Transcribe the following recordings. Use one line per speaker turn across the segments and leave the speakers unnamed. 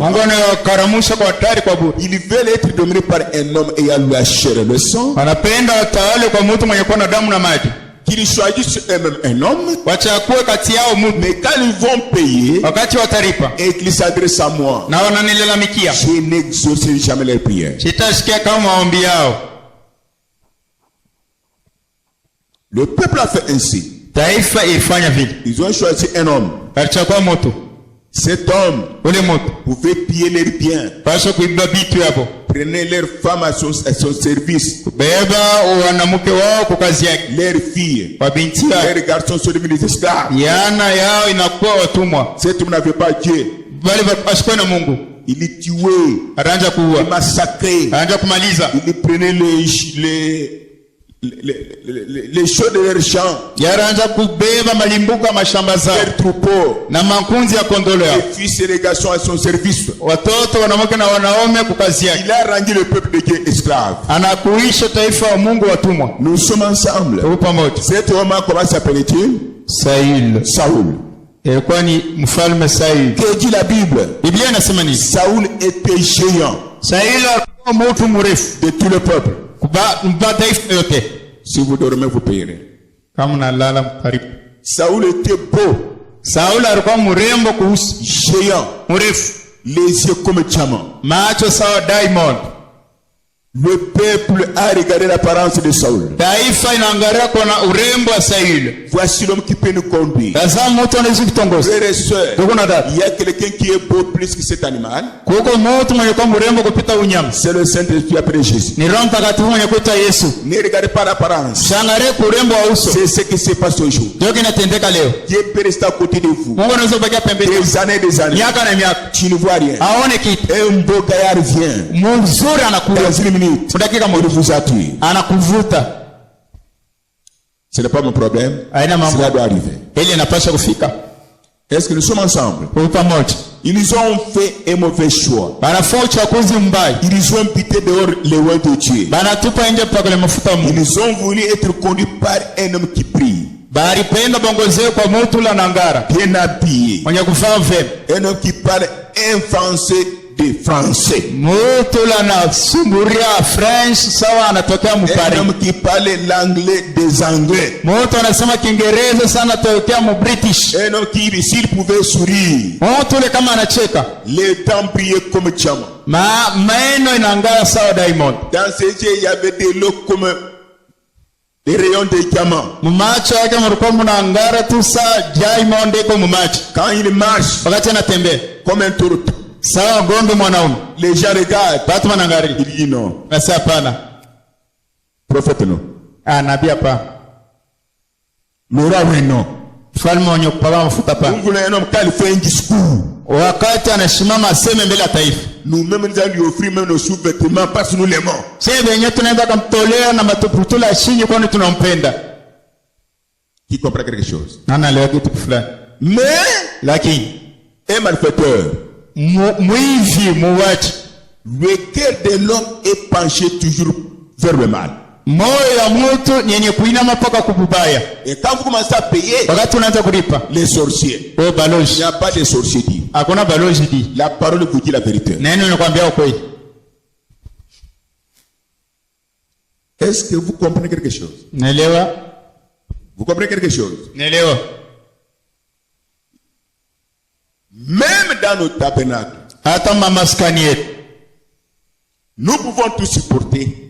Mungu anawakaramusha kwa hatari kwa bure.
Ils veulent être dominés par un homme ayant la chair et le sang.
Wanapenda watawale kwa mtu mwenye kuwa na damu na maji.
Qu'ils choisissent eux-mêmes un homme.
Wachague kati yao mtu.
Mais quand ils vont payer,
wakati wataripa,
et qu'ils s'adressent à moi,
na wananilalamikia,
je n'exaucerai jamais leurs prières.
Sitasikia kama maombi yao.
Le peuple a fait ainsi.
Taifa ilifanya vile.
Ils ont choisi un homme.
Alichagua mtu.
Cet homme pouvait piller leurs biens.
Pasha kuiba vitu hapo.
Prenez leurs femmes à son service.
Beba wanamke wao kwa kazi yake.
Leurs filles.
Wabinti yao.
Leurs garçons sont devenus des esclaves.
Yana yao inakuwa watumwa.
Cet homme n'avait pas Dieu.
Bali bashikwa na Mungu.
Il les tuait.
Aranja kuua.
Il massacrait.
Aranja kumaliza.
Il prenait les choses de leurs champs.
Yaranja kubeba malimbuka mashamba zao.
Leurs troupeaux.
Na makunzi ya kondolo yao.
Les fils et les garçons à son service.
Watoto wanawake na wanaume kwa kazi yake.
Il a rendu le peuple de Dieu esclave.
Anakuisha taifa wa Mungu watumwa.
Nous sommes ensemble. Cet homme, comment s'appelle-t-il? Saül.
Ilikuwa ni mfalme Saül.
Que dit la Bible?
Biblia inasema nini?
Saül était géant.
Saül alikuwa mtu mrefu
de tout le peuple. Si vous dormez, vous payerez. Saül était beau.
Saül alikuwa mrembo kuhusu.
Géant.
Mrefu.
Les yeux comme diamant.
Macho sawa diamond.
Le peuple a regardé l'apparence de Saül.
Taifa inaangalia kuna urembo wa Saül.
Voici l'homme qui peut nous conduire.
Tazama mtu anaweza kutongoza.
Frères et sœurs, il y a quelqu'un qui est beau plus que cet animal.
Kuko mtu mwenye kuwa mrembo kupita unyama.
C'est le Saint-Esprit après Jésus.
Ni Roho Mtakatifu mwenye kuita Yesu.
Ne regardez pas l'apparence.
Shangalie urembo wa uso.
C'est ce qui se passe aujourd'hui.
Ndio kinatendeka leo.
Dieu peut rester à côté de vous.
Mungu anaweza kubakia pembeni.
Des années.
Miaka na miaka.
Tu ne vois rien.
Haone kitu.
Un beau gaillard vient.
Mzuri anakuja.
Dans une minute.
Dakika
il vous a tué.
Anakuvuta.
Ce n'est pas mon problème. Cela doit arriver. Est-ce que nous sommes ensemble? Ils ont fait un mauvais choix. Ils ont imputé dehors les rois de Dieu. Ils ont voulu être conduits par un homme qui prie. Bien habillé. Un homme qui parle un français des Français. Un homme qui parle l'anglais des Anglais. Un homme qui, s'il pouvait sourire, les dents brillaient comme diamant. Dans ses yeux, il y avait des lots comme des rayons de diamant. Quand il marche, comme un taureau, les gens regardent. Il dit non. Prophète non. Le roi oui non. Nous voulons un homme quand il fait un discours. Nous-mêmes nous allons lui offrir même nos sous-vêtements parce que nous l'aimons. Qui comprend quelque chose? Mais un malfaiteur, le cœur de l'homme est penché toujours vers le mal. Et quand vous commencez à payer les sorciers, il n'y a pas de sorciers dit. La parole vous dit la vérité. Est-ce que vous comprenez quelque chose? Vous comprenez quelque chose? Même dans nos tabernacles, nous pouvons tout supporter.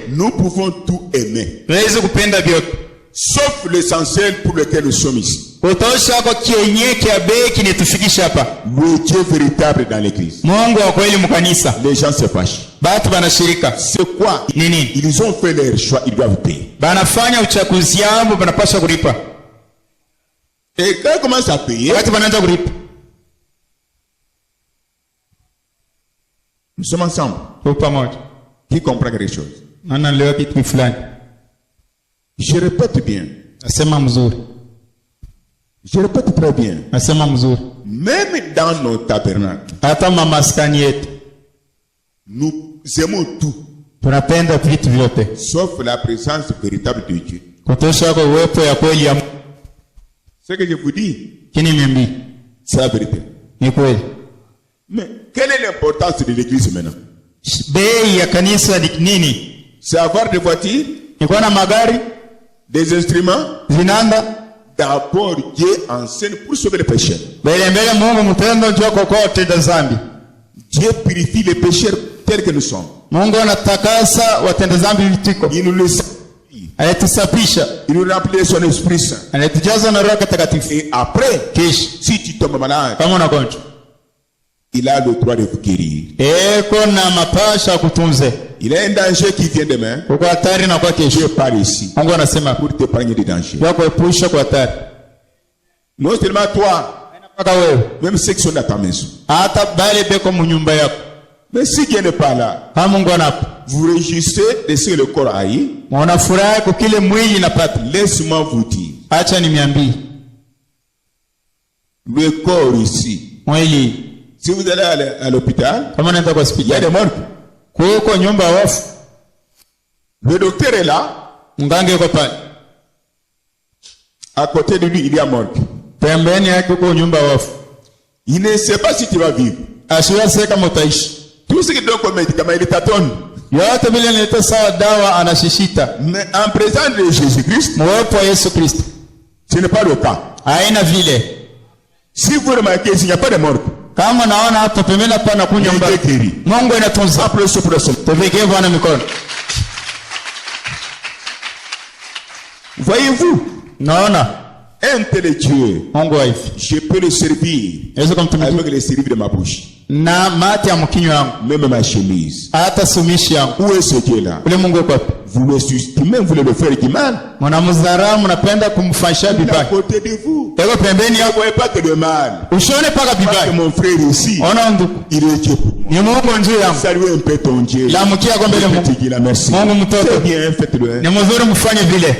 Nous pouvons tout aimer. Sauf l'essentiel pour lequel nous sommes ici. Le Dieu véritable dans l'église. Les gens se fâchent. C'est quoi? Ils ont fait leur choix, ils doivent payer. Et quand ils commencent à payer, nous sommes ensemble. Qui comprend quelque chose? Je répète bien. Je répète très bien. Même dans nos tabernacles, nous aimons tout. Sauf la présence véritable de Dieu. Ce que je vous dis, c'est la vérité. Mais quelle est l'importance de l'église maintenant?
Bei ya kanisa ni nini?
C'est avoir des voitures,
Ni kuwa na magari,
des instruments.
zinanda.
D'abord, Dieu enseigne pour sauver les pécheurs.
Mbele Mungu mtendo njoo kokote da zambi.
Dieu purifie les pécheurs tels que nous sommes.
Mungu anatakasa watenda zambi vitiko.
Il nous les
Anatusafisha.
il nous remplit de son Esprit Saint.
Anatujaza na Roho Mtakatifu.
Et après,
Kisha
si tu tombes malade,
kama unagonjwa,
il a le droit de vous guérir.
eko na mapasha kutunze.
Il y a un danger qui vient demain.
Uko hatari na kwa kesho.
Dieu parle ici
Mungu anasema
pour t'épargner des dangers.
ya kuepusha kwa hatari.
Non seulement toi,
Mpaka wewe.
même ceux qui sont dans ta maison.
Hata bale beko munyumba yako.
Mais si Dieu n'est pas là,
Kama Mungu anapo.
vous réjouissez de ce que le corps a eu.
Mnafurahi kwa kile mwili inapata.
Laisse-moi vous dire,
Acha niambie.
le corps ici,
Mwili
si vous allez à l'hôpital,
kama naenda kwa
il y a
hospitali.
des morgues.
Kuko nyumba ya wafu.
Le docteur est là,
Mganga yuko pale.
à côté de lui, il y a morgue.
Pembeni yake kuko nyumba ya wafu.
Il ne sait pas si tu vas vivre.
Asiwase kama utaishi.
Tout ce qui donne comme médicament, il tâtonne.
Yote vile nileta sawa dawa anashishita.
Mais en présence de Jésus-Christ,
Mwepo wa Yesu Kristo.
ce n'est pas le cas.
Haina vile.
Si vous remarquez, il n'y a pas de morgue.
Kama naona hapa pembeni hapa na kunywa mbali. Mungu anatunza.
Applaudissez pour le Seigneur.
Tupige Bwana mikono.
Voyez-vous,
Naona
un tel Dieu,
Mungu hivi.
je peux le servir
Yesu kumtumikia
avec les services de ma bouche,
na mate ya mkinyo wangu.
même ma chemise.
Hata sumishi yangu.
Où est ce Dieu-là?
Ule Mungu yuko wapi?
Vous le sustimez, vous voulez le faire du mal.
Mnamdharau, mnapenda kumfanyia
Il est à
vibaya.
côté de vous.
Eko pembeni
Ne
yako.
voyez pas que le mal.
Usione paka
Parce que
vibaya.
mon frère ici,
Ona ndugu.
il est Dieu.
Ni Mungu njoo yangu.
Saluez un peu ton Dieu.
La mkia kwa mbele Mungu.
Dis la merci.
Mungu mtoto.
C'est bien, faites-le.
Ni mzuri mfanye vile.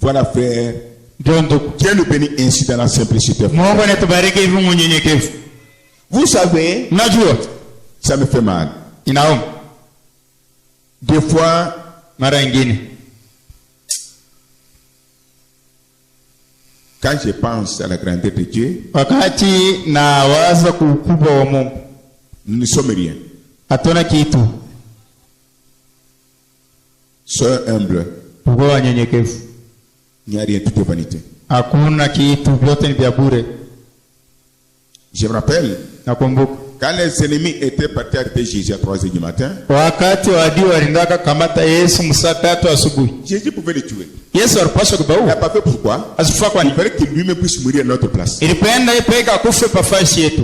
Voilà, frère.
Ndio ndugu.
Dieu nous bénit ainsi dans la simplicité.
Mungu anatubariki hivi mnyenyekevu.
Vous savez,
Unajua?
ça me fait mal.
Inauma.
Des fois,
Mara nyingine.
quand je pense à la grandeur de Dieu,
Wakati na waza ukubwa wa Mungu.
nous ne sommes rien.
Hatuna kitu.
Soyons humbles.
Tuko wanyenyekevu.
Il n'y a rien, tout est vanité.
Hakuna kitu, vyote ni vya bure.
Je me rappelle,
Nakumbuka
quand les ennemis étaient partis arrêter Jésus à 3 heures du matin,
wakati waadui walindaka kamata Yesu saa 3 asubuhi.
Jésus pouvait le tuer.
Yesu alipaswa
Il n'a
kubaua.
pas fait pourquoi?
Asifa kwa
Il
nini?
fallait qu'il lui-même puisse mourir à notre place.
Ilipenda ipeka akufe pafasi yetu.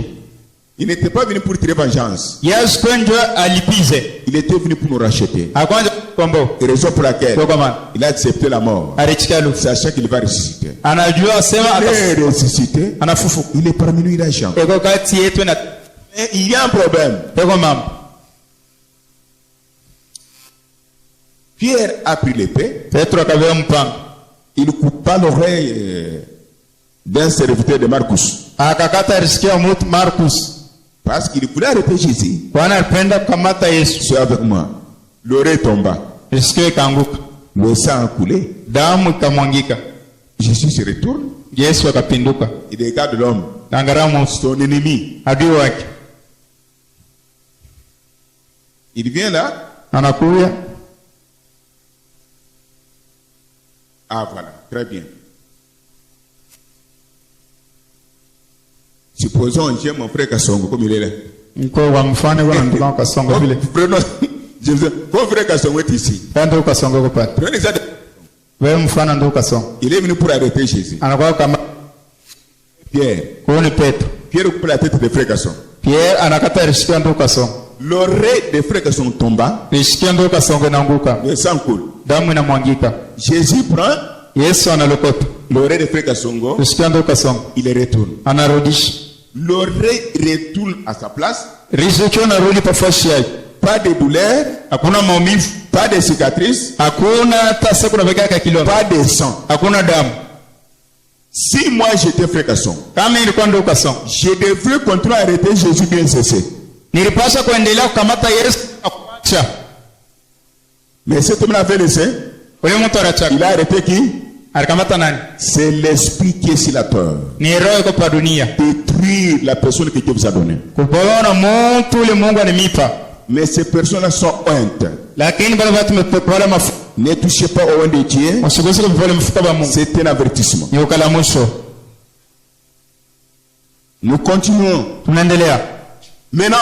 Il n'était pas venu pour tirer vengeance.
Yesu kwenjwa alipize.
Il était venu pour nous racheter.
Akwanza kombo.
Et raison pour laquelle
Kwa maana
il a accepté la mort,
alichikalu.
sachant qu'il va ressusciter.
Anajua sema
Il est ressuscité.
anafufuka.
Il est parmi nous, il a Jean.
Eko kati yetu na
Mais il y a un problème.
eko mambo.
Pierre a pris l'épée.
Petro akabeba mpango.
Il coupa l'oreille d'un serviteur de Marcus.
Akakata risikia mtu Marcus.
Parce qu'il voulait arrêter Jésus.
Bwana alipenda kukamata Yesu.
Sois avec moi. L'oreille tomba.
Risikio ikaanguka.
Le sang a coulé.
Damu ikamwangika.
Jésus se retourne.
Yesu akapinduka.
Il regarde l'homme,
Angalau
son ennemi.
adui wake.
Il vient là.
Anakuja.
Ah voilà, très bien. Supposons j'ai mon frère Kassongo comme il est là.
Niko wa mfano kwa ndugu wangu Kasongo vile.
Prenons, je vous mon frère Kassongo est ici.
Ndio Kasongo kupata.
Prenez ça.
Wewe mfano ndio Kasongo.
Il est venu pour arrêter Jésus.
Anakuwa kama
Pierre.
huyo ni Petro.
Pierre coupe la tête de frère Kasson.
Pierre anakata risikio ndio Kasongo.
L'oreille de frère Kasson tomba.
Risikio ndio Kasongo inaanguka.
Le sang coule.
Damu inamwangika.
Jésus prend
Yesu analokota.
l'oreille de frère Kassongo.
Risikio ndio Kasongo.
Il retourne.
Anarudisha.
L'oreille retourne à sa place.
Risikio narudi pafasi yake.
Pas de douleur.
Hakuna maumivu.
Pas de cicatrice.
Hakuna hata siku na bega kilo.
Pas de sang.
Hakuna damu.
Si moi j'étais frère Kasson,
Kama ilikuwa ndio Kasongo.
je devrais continuer à arrêter Jésus bien cessé.
Nilipaswa kuendelea kukamata Yesu na kuacha.
Mais cet homme-là avait laissé.
Ule mtu anachaka.
Il a arrêté qui?
Alikamata nani?
C'est l'esprit qui est sur la terre.
Ni roho iko pa dunia.
Détruire la personne que Dieu vous a donnée.
Kupona mtu ule Mungu animipa.
Mais ces personnes-là sont ointes.
Lakini bale watu mepopala mafuta.
Ne touchez pas au oint de Dieu.
Usiguse kupopala mafuta ba Mungu.
C'est un avertissement.
Ni ukalamusho.
Nous continuons.
Tunaendelea.
Maintenant.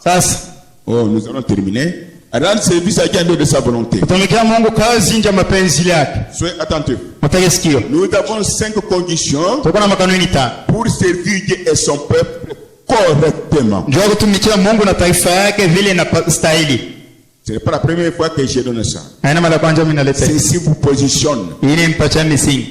Sasa.
Oh, nous allons terminer. Rendre service à Dieu de sa volonté.
Kutumikia Mungu kazi nje mapenzi yake.
Soyez attentifs.
Mutege sikio.
Nous avons 5 conditions
Tuko na makanuni 5
pour servir Dieu et son peuple correctement.
Njoo kutumikia Mungu na taifa yake vile inastahili.
Ce n'est pas la première fois que je donne ça.
Haina mara kwanza mimi naleta.
Ceci vous positionne.
Ili mpacha misingi.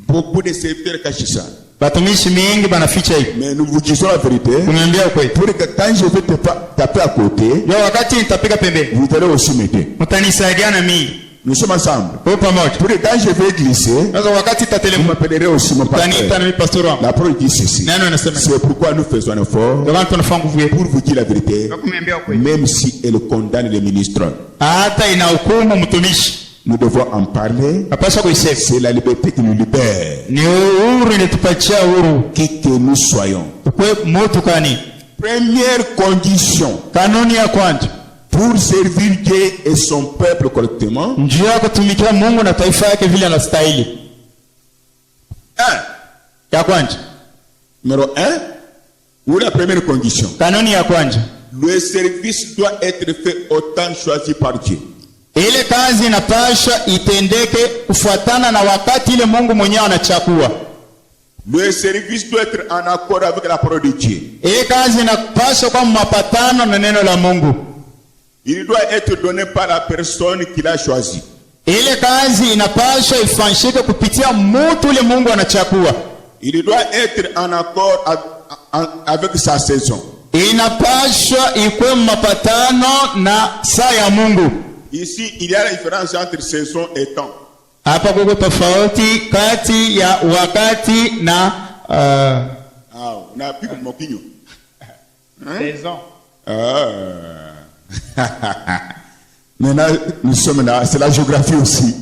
Beaucoup de serviteurs cachent ça.
Batumishi mingi banaficha hivi.
Mais nous vous disons la vérité.
Kuniambia ukweli.
Pour que quand je vais te taper à côté,
yo wakati nitapiga pembeni,
vous allez aussi m'aider.
mtanisaidia na mimi.
Nous sommes ensemble.
Kwa pamoja.
Pour que quand je vais glisser,
sasa wakati
vous
tatelemu
m'appellerez aussi mon pasteur.
Tanita na mimi pastor wangu.
La parole dit ceci.
Neno inasema.
C'est pourquoi nous faisons un effort.
Ndio tunafanya nguvu yetu.
Pour vous dire la vérité.
Kuniambia ukweli.
Même si elle condamne les ministres.
Hata inahukumu mtumishi.
Nous devons en parler. C'est la liberté qui nous libère. Qui que nous soyons. Première condition. Pour servir Dieu et son peuple correctement. Numéro 1. Ou la première condition. Le service doit être fait au temps choisi par Dieu.
Ile kazi inapaswa itendeke kufuatana na wakati ile Mungu mwenyewe anachagua.
Le service doit être en accord avec la parole de Dieu.
Ile kazi inapaswa kwa mapatano na neno la Mungu.
Il doit être donné par la personne qui l'a choisi.
Ile kazi inapaswa ifanyike kupitia mtu ile Mungu anachagua.
Il doit être en accord avec sa saison.
Inapaswa ikuwe mapatano na saa ya Mungu.
Ici, il y a la différence entre saison et temps.
Hapa kuko tofauti kati ya wakati na
na pigo mokinyo.
Saison.
Maintenant, nous sommes là, c'est la géographie aussi.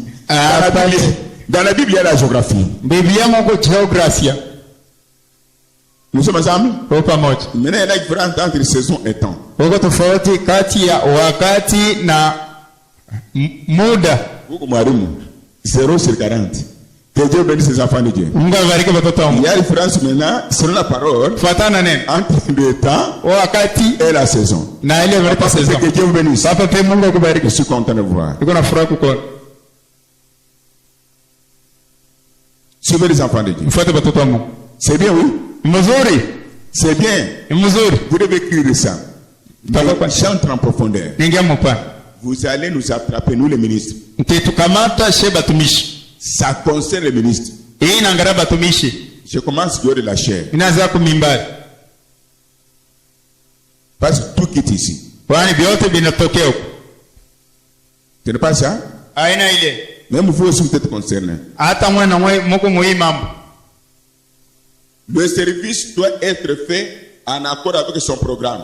Dans la Bible, il y a la géographie.
Biblia moko géographia.
Nous sommes ensemble?
Maintenant,
il y a la différence entre saison et temps.
Kuko tofauti kati ya wakati na muda.
Mwalimu 0/40. Que Dieu bénisse ses enfants de Dieu.
Mungu abariki watoto wangu.
Il y a une différence maintenant selon la parole.
Fuatana neno.
Entre le temps
wakati
et la saison.
Na ile verika saison.
Que Dieu vous bénisse.
Papa pe Mungu akubariki.
Je suis content de vous voir.
Niko na furaha kukuona.
Suivez les enfants de Dieu.
Mfuate watoto wangu. C'est bien, oui. Mzuri.
C'est bien.
Mzuri.
Vous devez écrire ça. Papa chante en profondeur.
Ningia mpana.
Vous allez nous attraper, nous les ministres. Ça concerne les ministres. Je commence du haut de la chair. Parce que tout quitte ici. Ce n'est pas ça? Même vous aussi vous êtes concernés. Le service doit être fait en accord avec son programme.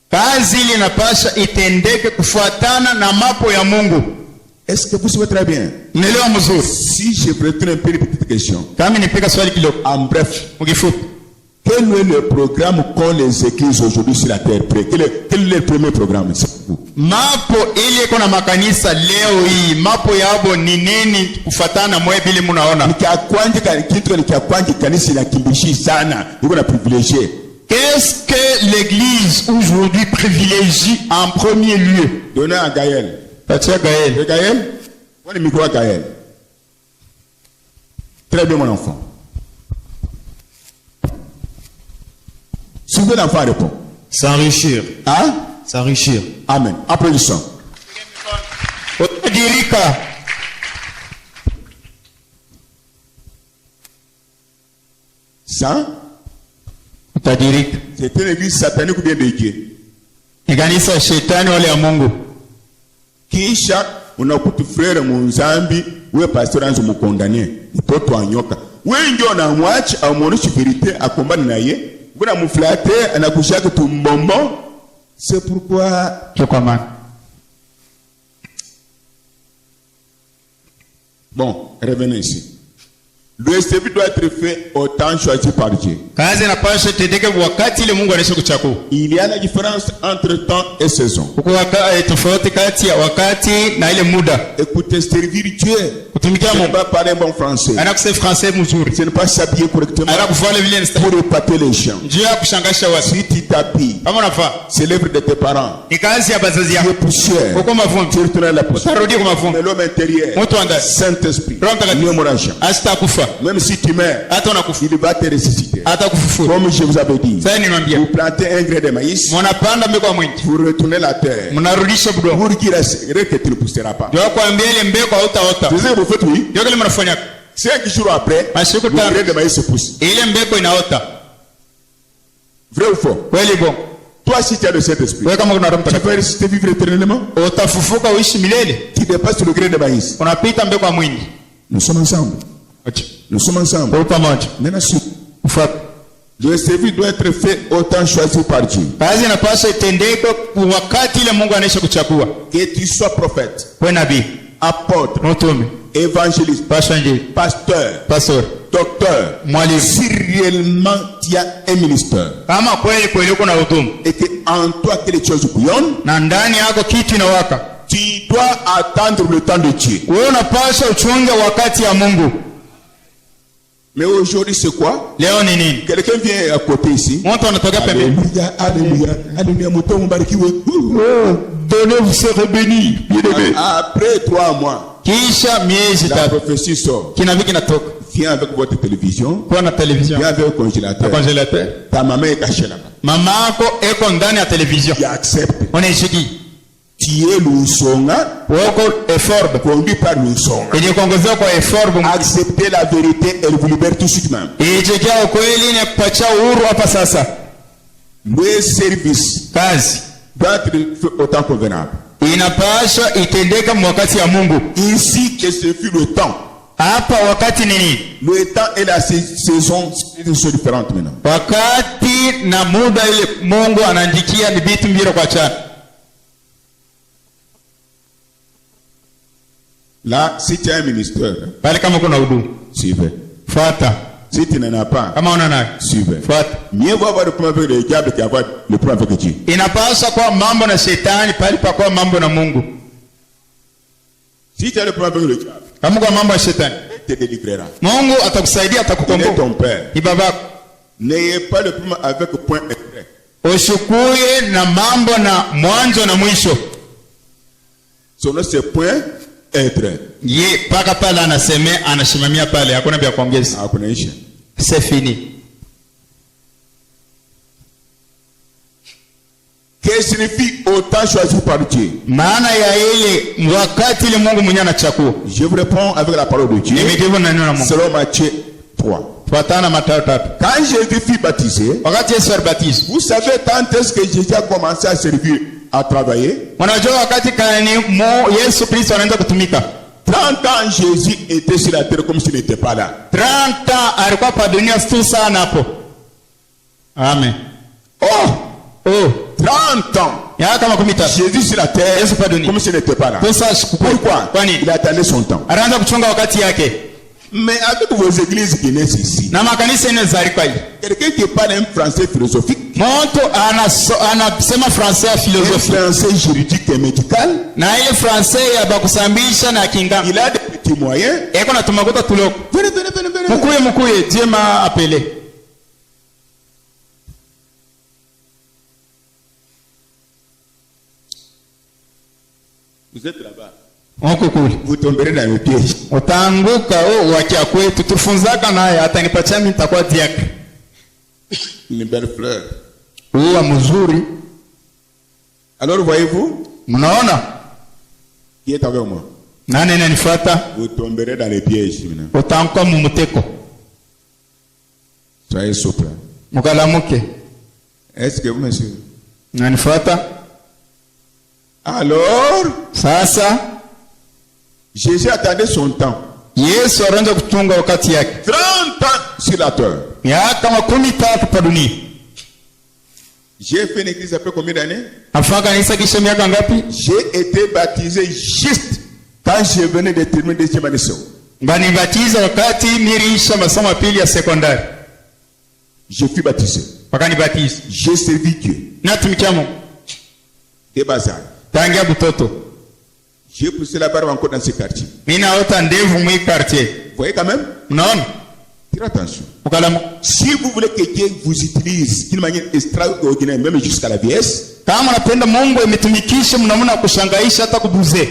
Kazi ile inapaswa itendeke kufuatana na mapo ya Mungu.
Est-ce que vous savez très bien?
Unaelewa mzuri?
Si je prétends un peu une petite question.
Kama nipika swali kidogo.
En bref,
mkifupi.
Quel est le programme qu'ont les églises aujourd'hui sur la terre? Quel est le premier programme?
Mapo ile kuna makanisa leo hii. Mapo yabo ni nini kufuatana mwe bili munaona?
Nikiakwanje kitu nikiakwanje kanisa la kimbishi sana. Niko na privilégié.
Qu'est-ce que l'église aujourd'hui privilégie en premier lieu?
Donnez à Gaël.
Patia Gaël.
Et Gaël? On est micro à Gaël. Très bien mon enfant. Suivez l'enfant répond.
S'enrichir.
Hein?
S'enrichir.
Amen. Applaudissons.
Dirika.
Ça?
Utadirika.
C'est une église satanique ou bien de Dieu?
Ni kanisa shetani wale ya Mungu.
Kisha unakuta frère Munzambi wewe pastor anzo mukondanie mtoto anyoka. Wewe ndio unamwacha au muoneshe vérité akombane na yeye. Bwana muflate anakushaka tumbombo. C'est pourquoi bon, revenez ici. Le service doit être fait au temps choisi par Dieu.
Kazi inapaswa itendeke wakati ile Mungu anaisha kuchagua.
Il y a la différence entre temps et saison.
Huko tofauti kati ya wakati na ile muda.
Écoutez, servir Dieu.
Kutumikia Mungu.
Ne pas parler bon français.
Anakusema français mzuri.
Ce n'est pas s'habiller correctement.
Anakuvala vile ni
pour épater les gens.
Njoo ya kushangasha watu.
Si tu t'habilles,
kama unafaa,
c'est l'œuvre de tes parents.
Ni kazi ya bazazi yako.
Tu es poussière.
Uko mavumbi.
Tu retournes à la poussière.
Utarudi kwa mavumbi.
Mais l'homme intérieur,
Mtu ndani,
Saint-Esprit,
ne
mourra jamais.
Asitakufa.
Même si tu meurs,
Hata unakufa,
il va te ressusciter.
atakufufua.
Comme je vous avais dit,
Sasa niwaambia,
vous plantez un grain de maïs,
mnapanda mbegu ya mwindi,
vous retournez la terre.
mnarudisha budongo.
Pour qu'il reste que tu ne pousseras pas.
Ndio kuambia ile mbegu hautaota.
C'est ce que vous faites, oui.
Ndio kile mnafanya.
5 jours après,
Masiku
le
tano,
grain de maïs se pousse.
ile mbegu inaota.
Vrai ou faux?
Kweli bon.
Toi, si tu as le Saint-Esprit,
Wewe kama kuna Roho
tu
Mtakatifu,
peux résister vivre éternellement.
utafufuka uishi milele.
Tu dépasses le grain de maïs.
Unapita mbegu ya mwindi.
Nous sommes ensemble.
Acha.
Nous sommes ensemble.
Kwa pamoja.
Maintenant,
Ufuate.
le service doit être fait au temps choisi par Dieu.
Kazi inapaswa itendeke wakati ile Mungu anaisha kuchagua.
Que tu sois prophète,
Wewe nabii,
apôtre,
mtume,
évangéliste, pasteur,
pastor,
docteur,
mwalimu.
si réellement tu as un ministère
Kama kweli kweli uko na huduma
et que en toi que les choses bouillonnent,
na ndani yako kitu inawaka,
tu dois attendre le temps de Dieu.
wewe unapaswa uchunge wakati ya Mungu.
Mais aujourd'hui, c'est quoi?
Leo ni nini?
Quelqu'un vient à côté ici.
Mtu anatoka pembeni.
Alléluia, alléluia, alléluia, mouton mbarikiwe.
Donnez vous serez bénis.
Après 3 mois,
Kisha miezi
la
tatu
prophétie sort.
kinabii kinatoka.
Viens avec votre télévision.
Kwa na television.
Viens avec le congélateur.
Congélateur.
Ta maman est cachée là-bas.
Mama yako eko ndani ya television.
Tu acceptes.
Unaishiki.
Tu es l'Usonga,
Wako effort.
conduit par l'Usonga.
Kwenye kuongezea kwa effort.
Acceptez la vérité, elle vous libère tout de suite même.
Ijikia ukweli ni kupacha uhuru hapa sasa.
Le service
Kazi
doit être fait au temps convenable.
inapaswa itendeka wakati ya Mungu.
Ici, que ce fut le temps.
Hapa wakati nini?
Le temps et la saison sont différentes maintenant.
Wakati na muda ile Mungu anaandikia ni vitu mbili kwa chana.
Là, si tu as un ministère,
Pale kama kuna huduma,
suivez.
fuata.
Si tu n'en as pas,
Kama una nayo,
suivez.
fuata.
Mieux vaut avoir le problème avec le diable qu'avoir le problème avec Dieu.
Inapaswa kwa mambo na shetani pale pa kwa mambo na Mungu.
Si tu as le problème avec le diable,
Kama kwa mambo ya shetani,
il te délivrera.
Mungu atakusaidia,
Il est
atakukomboa.
ton père.
Ni babako.
N'ayez pas le problème avec le point intérêt.
Ushukuye na mambo na mwanzo na mwisho.
Son nom c'est point être.
Ye paka pale anasema anashimamia pale, hakuna vya kuongeza.
Hakuna isha.
C'est fini.
Qu'est-ce qui signifie au temps choisi par Dieu?
Maana ya ile wakati ile Mungu mwenyewe anachagua.
Je vous réponds avec la parole de Dieu.
Nimejibu na neno la Mungu.
Selon Matthieu 3.
Fuatana Mathayo 3.
Quand Jésus fut baptisé,
Wakati Yesu alibatizwa.
vous savez quand est-ce que Jésus a commencé à servir, à travailler?
Unajua wakati kani Yesu Kristo anaanza kutumika.
30 ans Jésus était sur la terre comme s'il n'était pas là.
30 ans alikuwa pa dunia tu sana hapo. Amen.
Oh, 30 ans.
Ya kama 13.
Jésus sur la terre
Yesu pa dunia.
comme s'il n'était pas là.
Pourquoi? Kwani
Il attendait son temps.
anaanza kuchunga wakati yake.
Mais avec vos églises qui naissent ici,
Na makanisa ine zarikwa hii.
quelqu'un qui parle un français philosophique,
Mtu anasema français ya
un
philosophie.
français juridique et médical,
Na ile français ya bakusambisha na kingama.
il a des petits moyens.
Eko na tumakuta tuloko.
Venez.
Mukuye Dieu m'a appelé.
Vous êtes là-bas.
Huko kule.
Vous tomberez dans le piège.
Utaanguka wakia kwetu tufunzaka naye atanipatia mimi nitakuwa diaka.
Une belle fleur.
Uwa mzuri.
Alors voyez-vous,
Mnaona?
qui est avec moi?
Nani ananifuata?
Vous tomberez dans les pièges maintenant.
Utaanguka mumuteko.
Soyez souple.
Mukalamuke.
Est-ce que vous me suivez?
Nanifuata?
Alors,
Sasa
Jésus attendait son temps.
Yesu anaanza kutunga wakati yake.
30 ans sur la terre.
Miaka 13 pa dunia.
J'ai fait une église après combien d'années?
Afanya kanisa kisha miaka ngapi?
J'ai été baptisé juste quand je venais de terminer deuxième année.
Banibatiza wakati nilisha masomo ya pili ya sekondari.
Je fus baptisé.
Wakanibatiza.
J'ai servi Dieu.
Natumikia Mungu.
Dès bas âge.
Tangia butoto.
J'ai poussé la barbe encore dans ce quartier.
Mina ota ndevu mwi quartier.
Vous voyez quand même?
Unaona?
Tirez attention.
Ukalamu.
Si vous voulez que Dieu vous utilise d'une manière extraordinaire, même jusqu'à la vieillesse,
kama unapenda Mungu imetumikishe mnamuna kushangaisha hata kubuze.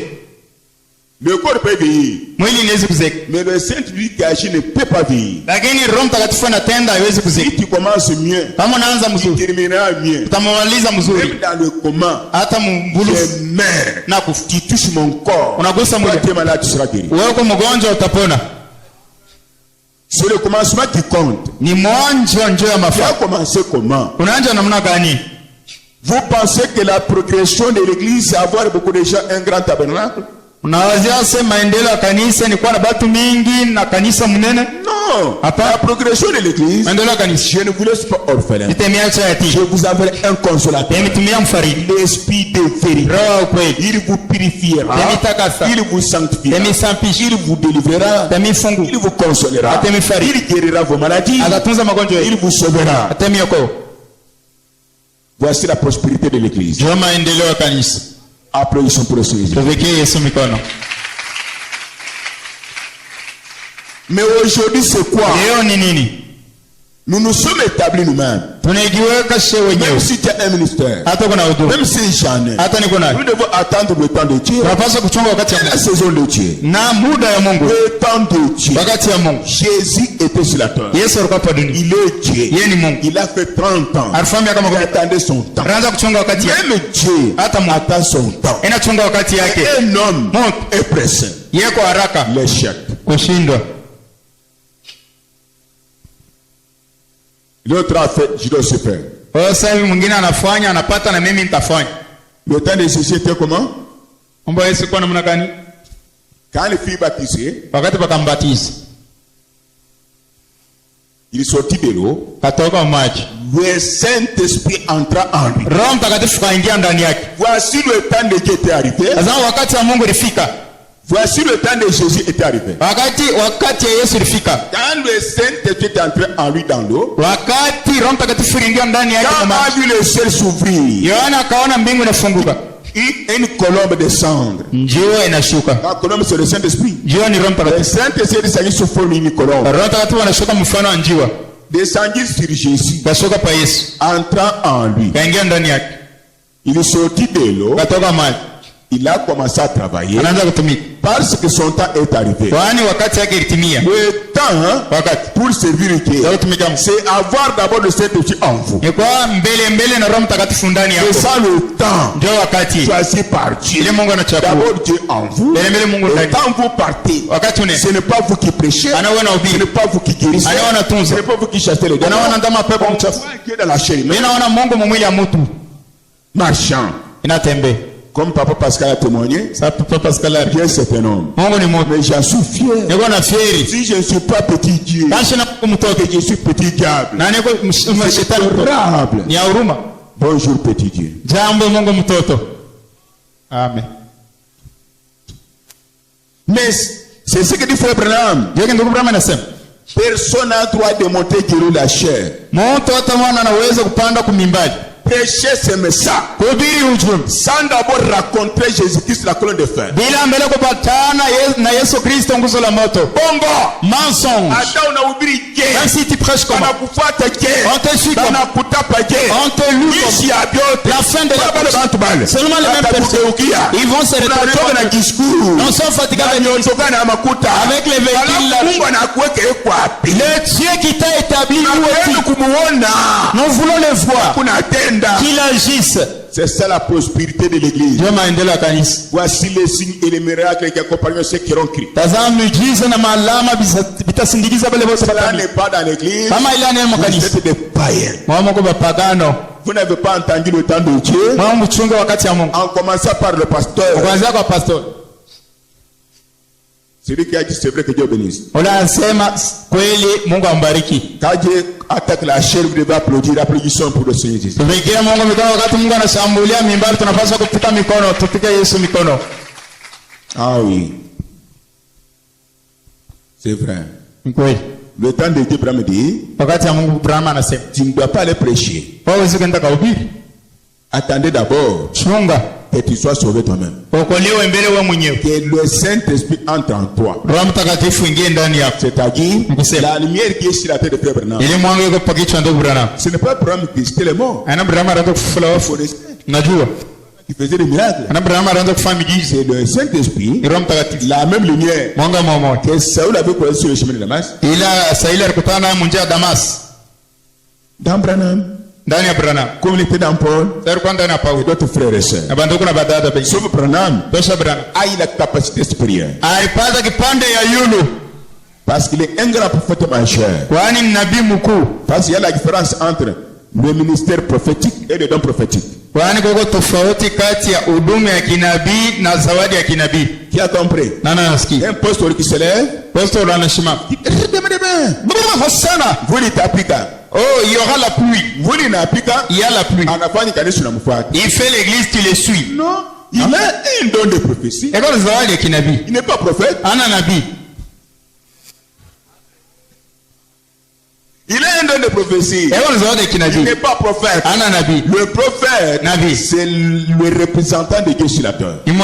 le corps peut vieillir.
Mwili inaweza kuzeka.
Mais le Saint-Esprit qui agit ne peut pas vieillir.
Lakini Roho Mtakatifu anatenda haiwezi kuzeka.
Si tu commences mieux,
Kama unaanza
tu
mzuri,
termineras mieux.
utamaliza mzuri.
Même dans le comment,
Hata mbulu
je meurs.
na kufu.
Tu touches mon corps.
Unagusa mwili.
Quand tu es malade, tu seras guéri.
Wewe uko mgonjwa utapona.
C'est le commencement qui compte.
Ni mwanzo njoo ya
Tu as
mafaa.
commencé comment?
Unaanza namna gani?
Vous pensez que la progression de l'église, c'est avoir beaucoup de gens, un grand tabernacle?
Unawazia sema maendeleo ya kanisa ni kuwa na watu mingi na kanisa mnene?
Non.
Apa.
La progression de l'église,
Maendeleo ya kanisa.
je ne vous laisse pas orphelin.
Nitemiacha
Je
yatima.
vous enverrai un consolateur.
Nimetumia mfariji.
L'esprit de vérité.
Roho wa kweli.
Il vous purifiera.
Nemitakasa.
Il vous sanctifiera.
Nemisampisha.
Il vous délivrera.
Temifungu.
Il vous consolera.
Atemifariji.
Il guérira vos maladies.
Atatunza magonjwa
Il
yenu.
vous sauvera.
Atemiokoa.
Voici la prospérité de l'église.
Ndio maendeleo ya kanisa.
Applaudissons pour le Seigneur.
Tuwekee Yesu mikono.
Mais aujourd'hui, c'est quoi?
Leo ni nini?
Nous nous sommes établis nous-mêmes.
Tunajiweka shewe
Même
wenyewe.
si tu as un ministère,
Hata kuna huduma.
même si j'en ai,
Hata niko nayo.
nous devons attendre le temps de Dieu.
Tunapaswa kuchunga wakati ya
La
Mungu.
saison de Dieu.
Na muda ya Mungu.
Le temps de Dieu.
Wakati ya Mungu.
Jésus était sur la terre.
Yesu alikuwa hapa dunia.
Il est Dieu.
Yeye ni Mungu.
Il a fait 30 ans.
Alifanya miaka
Il
makumi.
attendait son temps.
Anaanza kuchunga wakati yake.
Même Dieu
Hata Mungu
attend son temps.
inachunga wakati yake.
Et un homme
Mungu
est pressé.
yeko haraka
L'échec.
kushindwa.
L'autre a fait, je dois se faire.
Kwa hiyo sasa hivi mwingine anafanya anapata na mimi nitafanya.
Le temps de Jésus était comment?
Mambo ya Yesu kwa namna gani?
Quand les filles baptisées,
Wakati pakambatiza.
il sortit de l'eau.
Katoka maji.
Le Saint-Esprit entra en lui.
Roho Mtakatifu kaingia ndani yake.
Voici le temps de Dieu était arrivé.
Sasa wakati wa Mungu ilifika.
Voici le temps de Jésus était arrivé.
Wakati ya Yesu ilifika.
Quand le Saint-Esprit est entré en lui dans l'eau,
Wakati Roho Mtakatifu iliingia ndani yake
quand
kwa
a
maji.
vu le ciel s'ouvrir,
Yohana akaona mbingu inafunguka.
une colombe descendre.
Njoo inashuka.
La colombe c'est le Saint-Esprit.
Njoo ni Roho
Le
Mtakatifu.
Saint-Esprit descendit sous forme d'une colombe.
Roho Mtakatifu anashuka mfano wa njiwa.
Descendit sur Jésus,
Kashuka pa Yesu.
entrant en lui.
Kaingia ndani yake.
Il est sorti de l'eau.
Katoka maji.
Il a commencé à travailler
Anaanza kutumika.
parce que son temps est arrivé.
Kwani wakati yake ilitimia.
Le temps
Wakati
pour servir Dieu,
ya kutumika Mungu.
c'est avoir d'abord le Saint-Esprit en vous.
Ni kwa mbele na Roho Mtakatifu ndani
C'est
yako.
ça le temps
Ndio wakati.
choisi par Dieu.
Ile Mungu anachagua.
D'abord Dieu en vous.
Mbele Mungu
Et
ndani.
quand vous partez,
Wakati une.
ce n'est pas vous qui prêchez,
Anaona
ce n'est
ubiri.
pas vous qui guérissez,
Anaona
ce
tunza.
n'est pas vous qui chassez les démons.
Anaona ndama pepo
On
mchafu.
voit Dieu dans la chair
Mimi
humaine,
naona Mungu mwili ya mtu
marchant.
inatembea.
Comme Papa Pascal a témoigné,
Sasa Papa Pascal ali.
Dieu c'est un homme.
Mungu ni mtu.
Mais j'en suis fier.
Niko na fieri.
Si je ne suis pas petit Dieu,
Kashi na kumtoka.
que je suis petit diable,
Na niko
c'est
shetani.
adorable.
Ni ya huruma.
Bonjour petit Dieu.
Jambo Mungu mtoto. Amen.
Mais c'est ce que dit Frère Branham.
Ndio ndugu Brahma anasema.
Personne n'a droit de monter guérir la chair.
Mtu hata mwana anaweza kupanda kumimbaji.
Prêcher ce message
Kuhubiri ujumbe.
sans d'abord rencontrer Jésus-Christ la colonne de fer.
Bila mbele kupatana na Yesu Kristo nguzo la moto.
Bongo.
Mensonge.
Hata unahubiri
Même
je.
si tu prêches comment?
Wanakufuata je.
On te suit comment?
Wanakutapa je.
On te loue comment?
Ishi ya vyote.
La fin de la
Baba bantu bale.
Seulement les mêmes personnes.
Watakugeukia.
Ils vont se
Unatoka na
retourner.
discours.
Non sont fatigués avec
Unatoka na makuta.
Avec les véhicules
Alafu
là.
Mungu anakuweka yuko wapi?
le Dieu qui t'a établi où
Tunapenda
est-il?
kumuona.
Nous voulons le voir.
Kunatenda.
Qu'il agisse.
C'est ça la prospérité de l'église.
Ndio maendeleo ya kanisa.
Voici les signes et les miracles qui accompagnent ceux qui ont crié.
Tazama miujiza na malama vitasindikiza wale wote
Cela
watakaoamini.
n'est pas dans l'église.
Kama ile neno
Vous
kanisa.
êtes des païens.
Mwa Mungu bapagano.
Vous n'avez pas entendu le temps de Dieu.
Mwa mchunge wakati ya Mungu.
En commençant par le pasteur.
Kuanzia kwa pastor.
Celui qui a dit c'est vrai que Dieu bénisse.
Unasema kweli Mungu ambariki.
Quand Dieu attaque la chair, vous devez applaudir. Applaudissons pour le Seigneur Jésus.
Tupigie Mungu mikono wakati Mungu anashambulia mimbari, tunapaswa kupika mikono, tupige Yesu mikono.
Ah oui. C'est vrai.
Kweli.
Le temps de Dieu, Abraham dit,
Wakati ya Mungu Abraham anasema,
tu ne dois pas aller prêcher.
wewe kwenda kuhubiri.
Attendez d'abord
Chunga.
que tu sois sauvé toi-même.
Okolewe mbele wewe mwenyewe.
Que le Saint-Esprit entre en toi.
Roho Mtakatifu ingie ndani yako.
C'est-à-dire, la lumière qui est sur la tête de Frère Branham.
Ile mwanga yuko kwa kichwa ndio Abraham.
Ce n'est pas Abraham qui était le mort.
Ana Abraham anaanza kufufula wafu. Najua.
Qui faisait des miracles.
Ana Abraham anaanza kufanya miujiza.
C'est le Saint-Esprit.
Roho Mtakatifu.
La même lumière.
Mwanga mmoja.
Que Saül avait croisé sur le chemin de Damas.
Ila Sauli alikutana naye njia ya Damas.
Dans Branham.
Ndani ya Branham.
Comme il était dans Paul.
Sasa kwa ndani ya
Et
Paulo.
d'autres frères et sœurs.
Na banduku na badada pekee.
Sauf Branham.
Tosha Branham.
A eu la capacité supérieure.
Alipata kipande ya yulu.
Parce qu'il est un grand prophète majeur.
Kwani ni nabii mkuu.
Parce qu'il y a la différence entre le ministère prophétique et le don prophétique.
Kwani kuko tofauti kati ya huduma ya kinabii na zawadi ya kinabii.
Qui a compris?
Nana nasikia.
Un pasteur qui se lève.
Pastor anashima. Baba Hosanna.
Vous l'itapika.
Oh, il y aura la pluie.
Vous l'itapika.
Il y a la pluie.
Anafanya kanisa na mfuata.
Il fait l'église, tu le suis.
Non. Il a un don de prophétie.
Et quand zawadi ya kinabii.
Il n'est pas prophète.
Ana nabii.
Il a un don de prophétie. Il n'est pas prophète. Le prophète, c'est le représentant de Dieu sur la terre. Il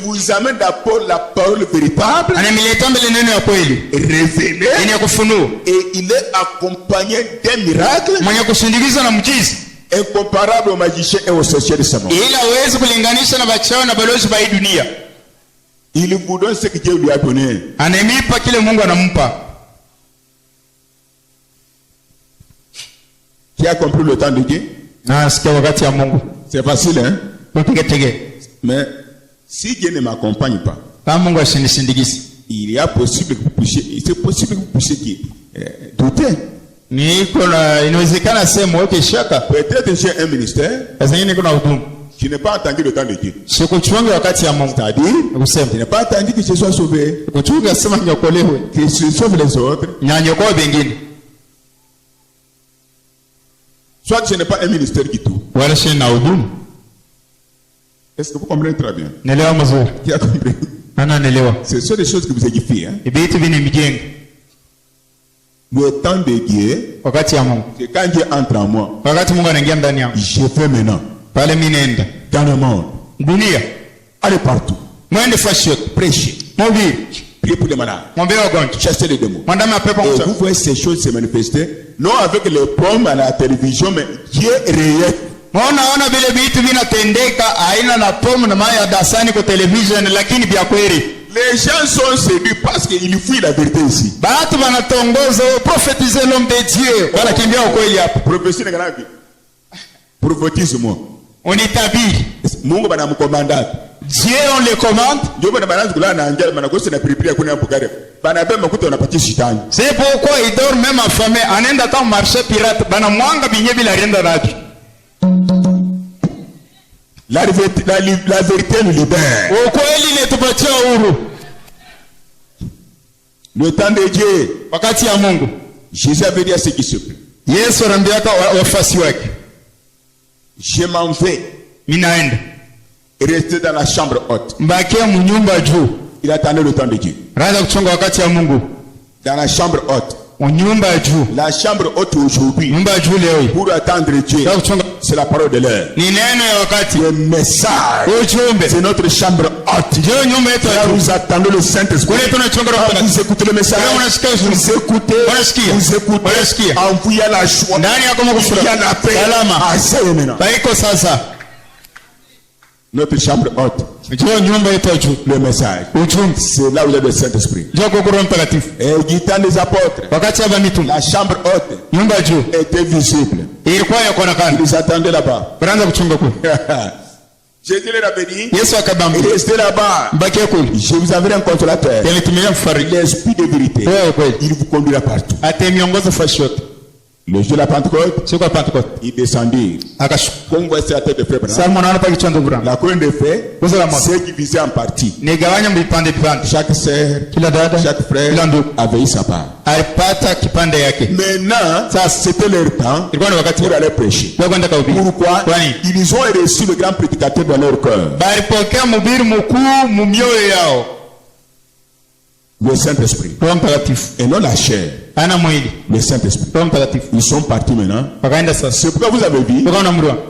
vous amène d'abord la parole véritable, révélée, et il est accompagné d'un miracle incomparable aux magiciens et aux sorciers de ce monde. Il vous donne ce que Dieu lui a donné. Qui a compris le temps de Dieu? C'est facile, hein? Mais si Dieu ne m'accompagne pas, il est possible que vous puissiez, c'est possible que vous puissiez douter. Peut-être j'ai un ministère qui n'est pas entendu le temps de Dieu. C'est-à-dire, qui n'est pas entendu que je sois sauvé, que je sauve les autres. Soit ce n'est pas un ministère du tout. Est-ce que vous comprenez très bien? Qui a compris? Ce sont des choses que vous édifiez. Hein? Le temps de Dieu, c'est quand Dieu entre en moi. Je fais maintenant. Dans le monde. Allez partout. Prêchez. Priez pour les malades. Chassez les démons. Et vous voyez ces choses se manifester. Non avec les pommes à la télévision, mais Dieu est réel. Les gens sont séduits parce qu'ils fuient la vérité ici. Prophétie n'est pas prophétise-moi.
On établit. Dieu, on le commande. C'est pourquoi il dort même affamé. En un temps marché pirate.
La vérité nous libère. Le temps de Dieu. Jésus avait dit à ceux qui se plaignent. Je m'en vais. Rester dans la chambre haute. Il attendait le temps de Dieu. Dans la chambre haute. La chambre haute aujourd'hui. Pour attendre Dieu. C'est la parole de l'heure. Le message. C'est notre chambre haute. Là vous attendez le Saint-Esprit. Vous écoutez le message. Vous écoutez. Envoyez la joie. Envoyez la paix. Notre chambre haute. Le message. C'est là où il y a le Saint-Esprit. Et du temps des apôtres, la chambre haute était visible. Ils attendaient là-bas. Jésus leur avait dit, restez là-bas. Je vous avais un consolateur. L'esprit de vérité. Il vous conduira partout. Le jour de la Pentecôte, il descendit. Comme voici la tête de Frère Branham. La couronne de fait, c'est qui visait en partie. Chaque sœur, chaque frère avait eu sa part. Maintenant, c'était leur temps pour aller prêcher. Pourquoi? Ils ont reçu le grand prédicateur dans leur cœur. Le Saint-Esprit.
Roho Mtakatifu.
Et non la chair.
Ana mwili.
Le Saint-Esprit.
Roho Mtakatifu.
Ils sont partis maintenant.
Wakaenda sasa.
C'est pourquoi vous avez vu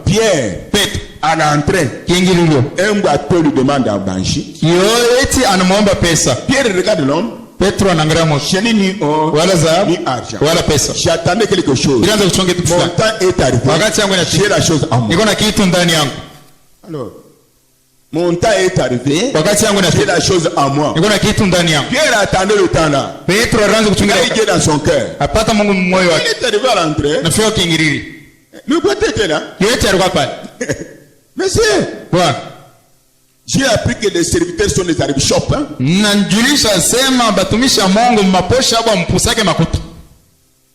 Pierre,
Petro
à l'entrée,
kiingilio.
un bateau lui demande à Banchi.
Yoeti anamuomba pesa.
Pierre regarde l'homme.
Petro anaangalia moshi.
Je n'ai ni or,
Wala dhahabu,
ni argent.
wala pesa.
J'attendais quelque chose.
Ilianza kuchonga kitu
Mon
fulani.
temps est arrivé.
Wakati yangu
J'ai la chose en moi.
niko na kitu ndani yangu.
Alors, mon temps est arrivé.
Wakati yangu
J'ai la chose en moi.
niko na kitu ndani yangu.
Pierre attendait le temps là.
Petro anaanza
Il
kuchungulia.
a Dieu dans son cœur.
Apata Mungu moyo
Il
wake.
est arrivé à l'entrée.
Nafika kiingilio.
Le bateau était là.
Yoeti alikuwa pale.
Monsieur,
Bwana,
j'ai appris que les serviteurs sont des arbichops. Hein?
najulisha sema batumishi wa Mungu maposha hapo mpusake makuta.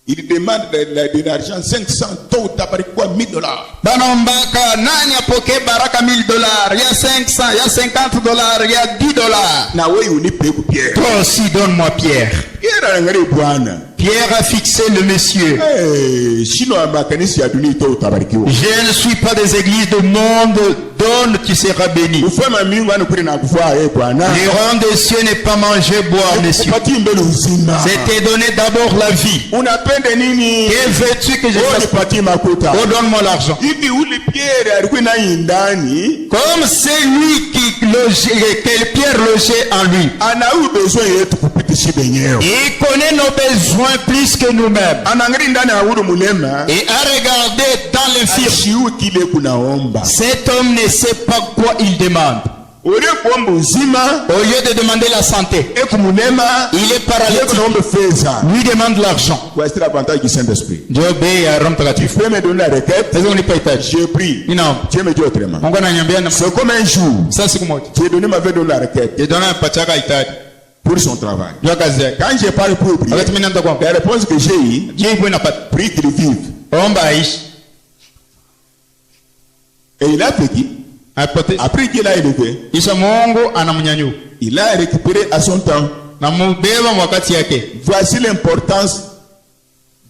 Il demande de l'argent 500 taux quoi $1000.
Banaombaka nani apokee baraka $1000, ya 500, ya $50, ya $10.
Na wewe unipe Pierre.
Toi aussi donne-moi Pierre.
Pierre anangalia Bwana.
Pierre a fixé le monsieur.
Eh, sino makanisa ya dunia ito utabarikiwa.
Je ne suis pas des églises du monde, donne tu seras béni.
Ufema mingu anakuri na kufaa Bwana.
Le rang des cieux n'est pas manger, boire, messieurs.
Upati mbele uzima.
C'était donné d'abord la vie.
Unapende nini?
Que veux-tu que je fasse?
Unapati makuta.
Oh, donne-moi l'argent.
Hivi ule Pierre alikuwa na ndani.
Comme c'est lui qui logeait, que Pierre logeait en lui.
Ana besoin yetu kupitisha benyewe.
Il connaît nos besoins plus que nous-mêmes.
Anangalia ndani ya ule mulema.
Et à regarder dans l'infirme.
Ashiu kile kunaomba.
Cet homme ne sait pas quoi il demande. Au lieu de demander la santé, il est paralytique. Lui demande l'argent.
Voici l'avantage du Saint-Esprit.
Dieu obéit à Rome Tagatifu.
Tu peux me donner la requête. J'ai pris.
Non.
Dieu me dit autrement. C'est comme un jour. Dieu m'avait donné la requête. Pour son travail. Quand j'ai parlé pour prier, la réponse que j'ai eue, prie qu'il vive. Et il a fait qui? Après qu'il a élevé, il a récupéré à son temps. Voici l'importance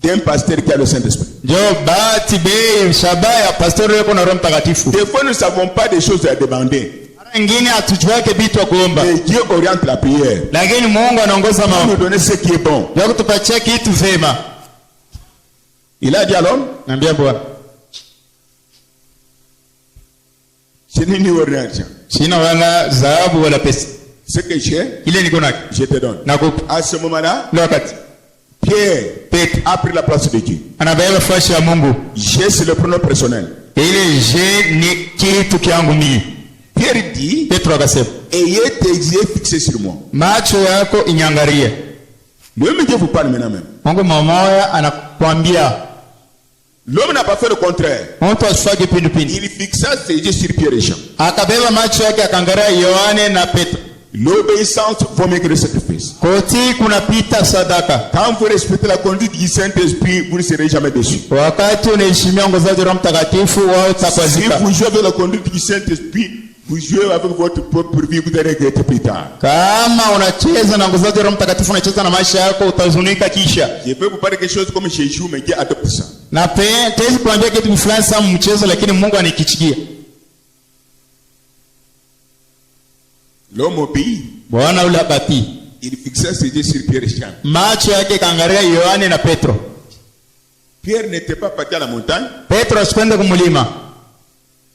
d'un pasteur qui a le Saint-Esprit. Des fois, nous ne savons pas des choses à demander. Mais Dieu oriente la prière. Il nous donne ce qui est bon. Il a dit à l'homme, je n'ai ni argent. Ce que j'ai, je te donne. À ce moment-là, Pierre a pris la place de Dieu. J'ai, c'est le pronom personnel. Pierre dit, ayez tes yeux fixés sur moi. Lui-même Dieu vous parle maintenant même. L'homme n'a pas fait le contraire. Il fixa ses yeux sur Pierre et Jean. L'obéissance vaut mieux que le sacrifice. Quand vous respectez la conduite du Saint-Esprit, vous ne serez jamais déçus. Si vous jouez avec la conduite du Saint-Esprit, vous jouez avec votre propre vie, vous allez regretter plus tard. Je peux vous parler quelque chose comme je joue, mais Dieu adopte ça. L'homme obéit. Il fixa ses yeux sur Pierre et Jean. Pierre n'était pas parti à la montagne.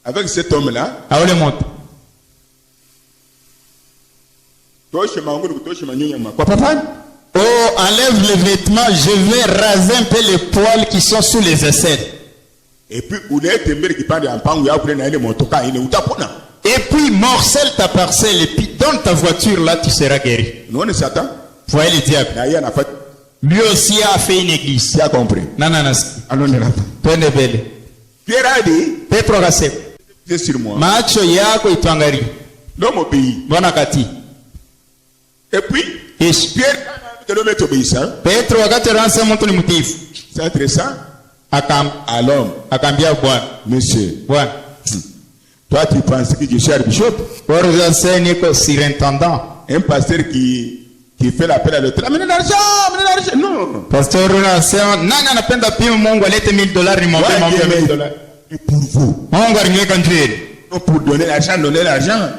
Avec cet homme-là.
Oh, enlève les vêtements, je vais raser un peu les poils qui sont sous les aisselles.
Et puis,
morcelle ta parcelle et puis donne ta voiture, là tu seras guéri. Voyez le diable. Lui aussi a fait une église.
Tu as compris. Pierre a dit, c'est sur moi. L'homme obéit. Et puis, Pierre, de l'homme est obéissant. C'est intéressant. À l'homme. Monsieur. Toi, tu penses que je suis archbishop? Un pasteur qui fait l'appel à l'autre. Amenez l'argent, amenez l'argent. Non.
Pasteur,
et pour vous. Pour donner l'argent, donnez l'argent.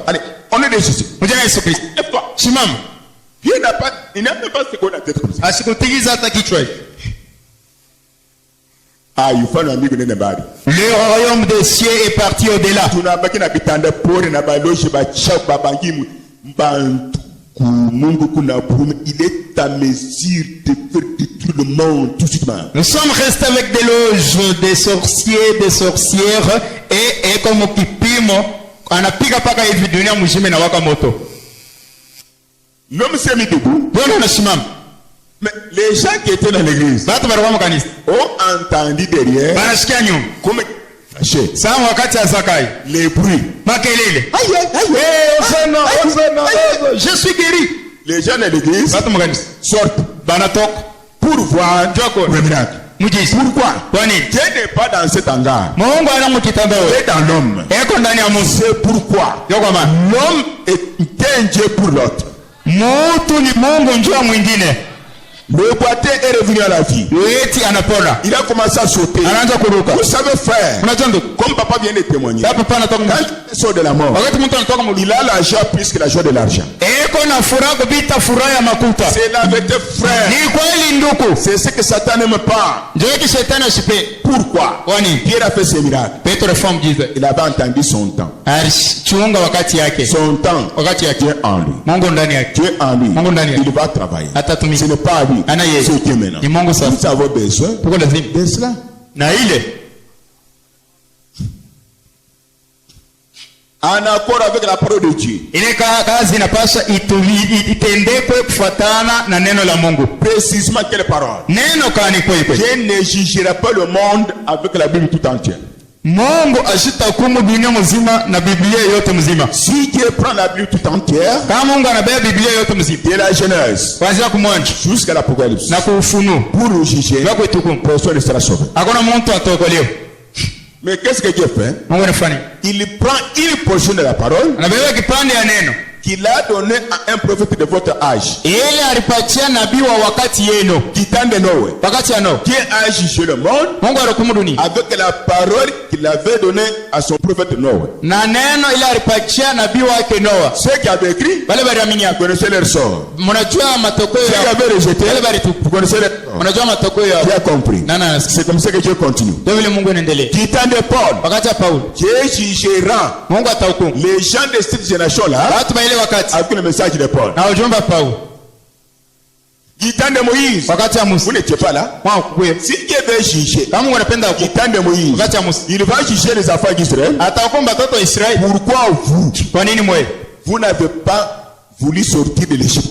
Allez, On est des Jésus.
Mjana Yesu Kristo.
Lève-toi.
Simama.
Il n'a même pas secoué la tête comme ça.
Asikutikisa hata kichwa.
Ah, il faut un ami qui n'est pas.
Le royaume des cieux est parti au-delà.
Tu n'as pas qu'un habitant de pauvre, n'a pas logé, bah, tchao, babangi, bantu, mungu, kuna, il est à mesure de faire détruire le monde tout de suite.
Nous sommes restés avec des loges, des sorciers, des sorcières, et comme kipimo, anapiga paka hivi dunia mzima na waka moto.
L'homme s'est mis debout.
Bwana anasimama.
Mais les gens qui étaient dans l'église ont entendu derrière comme
wakati ya Zakai
les bruits.
Makelele. Je suis guéri.
Les gens de l'église sortent pour voir le miracle. Pourquoi? Dieu n'est pas dans cet hangar. Il est dans l'homme. C'est pourquoi l'homme est un Dieu pour l'autre. Le boité est revenu à la vie. Il a commencé à sauter. Vous savez faire. Comme papa vient de témoigner. Quand il sort de la mort, il a la joie plus que la joie de l'argent. C'est la vérité, frère. C'est ce que Satan n'aime pas. Pourquoi? Pierre a fait ses miracles. Il avait entendu son temps. Son temps. Dieu en lui. Dieu en lui. Il va travailler. Ce n'est pas à lui. C'est Dieu maintenant. Nous avons besoin de cela. En accord avec la parole de Dieu. Précisément quelle parole? Dieu ne jugera pas le monde avec la Bible tout entière. Si Dieu prend la Bible tout entière, de la Genèse jusqu'à l'Apocalypse, pour nous juger, personne ne sera sauvé. Mais qu'est-ce que Dieu fait? Il prend une portion de la parole qu'il a donné à un prophète de votre âge. Qui tend de Noé. Dieu a jugé le monde avec la parole qu'il avait donnée à son prophète Noé. Ceux qui avaient écrit, vous connaissez leur sort. Ceux qui avaient rejeté, vous connaissez leur sort. Dieu a compris. C'est comme ça que Dieu continue. Qui tend de Paul. Dieu jugera les gens de cette génération-là avec le message de Paul. Du temps de Moïse, vous n'étiez pas là. Si Dieu veut juger, du temps de Moïse, il va juger les enfants d'Israël. Pourquoi vous n'avez pas voulu sortir de l'Égypte?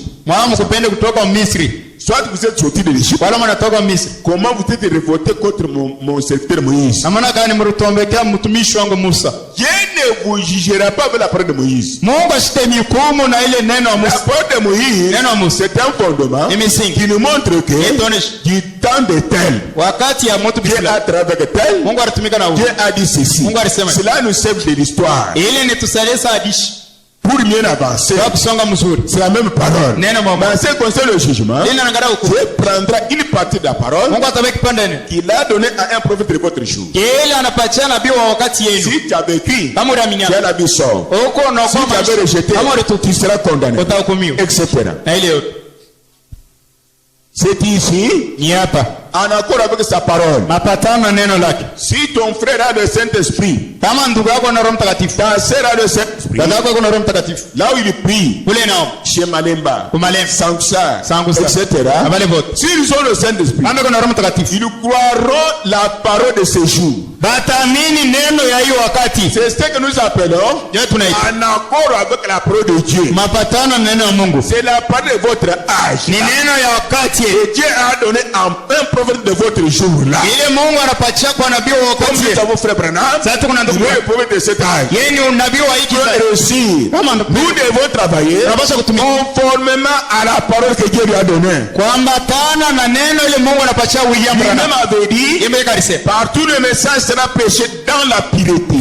Soit vous êtes sorti de l'Égypte. Comment vous êtes révolté contre mon serviteur Moïse? Dieu ne vous jugera pas avec la parole de Moïse. La parole de Moïse, c'est un fondement qui nous montre que du temps de tel, Dieu a travaillé avec tel, Dieu a dit ceci. Cela nous sert de l'histoire. Pour mieux avancer, c'est la même parole. Mais en ce qui concerne le jugement, Dieu prendra une partie de la parole qu'il a donnée à un prophète de votre jour. Si tu as vécu, tu as la vie sort. Si tu avais rejeté, tu seras condamné, etc. C'est ici, en accord avec sa parole. Si ton frère a le Saint-Esprit, ta sœur a le Saint-Esprit, là où il prie, chez Malemba, Sangusa, etc., s'ils ont le Saint-Esprit, ils croiront la parole de ce jour. C'est ce que nous appelons en accord avec la parole de Dieu. C'est la parole de votre âge. Et Dieu a donné un prophète de votre jour là. Comme nous avons frère Branham, nous le prophète de cet âge. Pour réussir, nous devons travailler conformément à la parole que Dieu lui a donnée. Lui-même avait dit, partout le message sera prêché dans la pureté.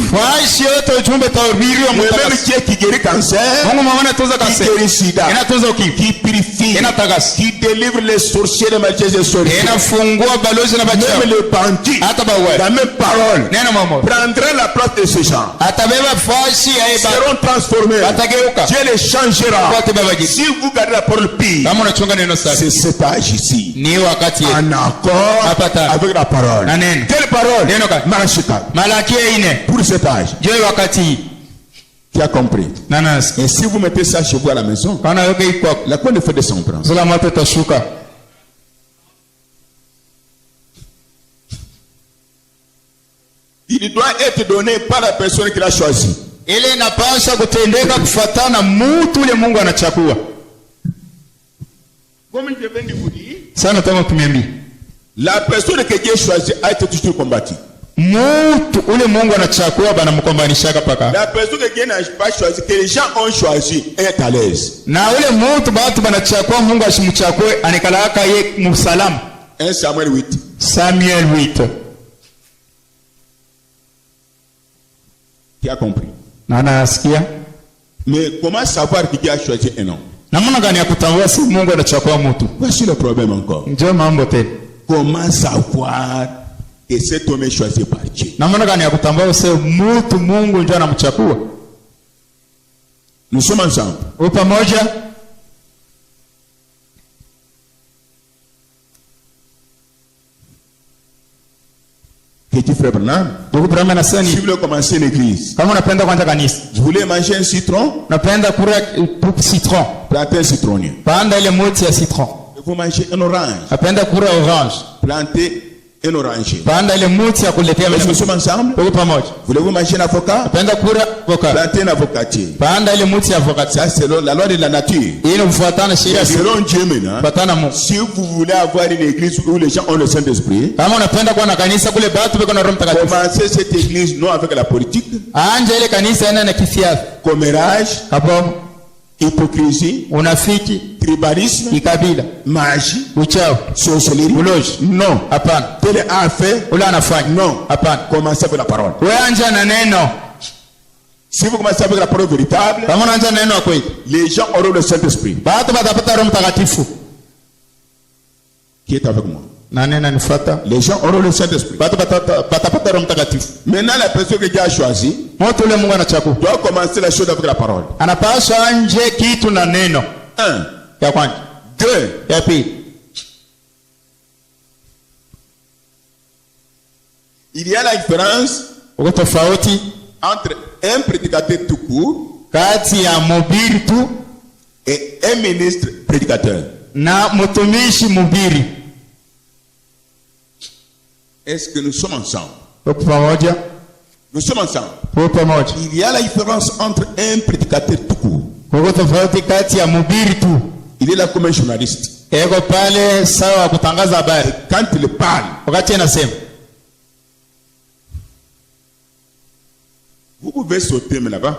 Le même Dieu qui guérit cancer, qui guérit sida, qui purifie, qui délivre les sorciers, les magiciens et les sorciers.
kufungua balozi na bacha.
Même les bandits, la même parole, prendra la place de ces gens. Seront transformés. Dieu les changera. Si vous gardez la parole pire, c'est cet âge ici. En accord avec la parole. Quelle parole? Malachie. Pour cet âge. Qui a compris? Et si vous mettez ça chez vous à la maison, la quoi ne fait descendre? Il doit être donné par la personne qu'il a choisie. Comme je viens de vous dire, la personne que Dieu choisit a été toujours combattue. La personne que Dieu n'a pas choisi, que les gens ont choisi, est à l'aise. 1 Samuel 8.
Samuel 8.
Qui a compris? Mais comment savoir que Dieu a choisi un homme? Voici le problème encore. Comment savoir que cet homme est choisi par Dieu? Nous sommes ensemble. Petit frère Branham, si vous voulez commencer l'église, vous voulez manger un citron, plantez un citronnier. Vous mangez un orange, plantez un oranger. Nous sommes ensemble. Voulez-vous manger un avocat? Plantez un avocatier. Ça c'est la loi de la nature. Selon Dieu maintenant, si vous voulez avoir une église où les gens ont le Saint-Esprit, commencez cette église non avec la politique, commérage, hypocrisie, tribalisme, magie, sorcellerie. Non. Tel a fait. Non. Commencez avec la parole. Si vous commencez avec la parole véritable, les gens auront le Saint-Esprit. Qui est avec moi? Les gens auront le Saint-Esprit. Maintenant, la personne que Dieu a choisie doit commencer la chose avec la parole. 1. 2. Il y a la différence entre un prédicateur tout court et un ministre prédicateur. Est-ce que nous sommes ensemble? Nous sommes ensemble. Il y a la différence entre un prédicateur tout court. Il est là comme un journaliste. Et quand il parle, vous pouvez sauter mais là-bas.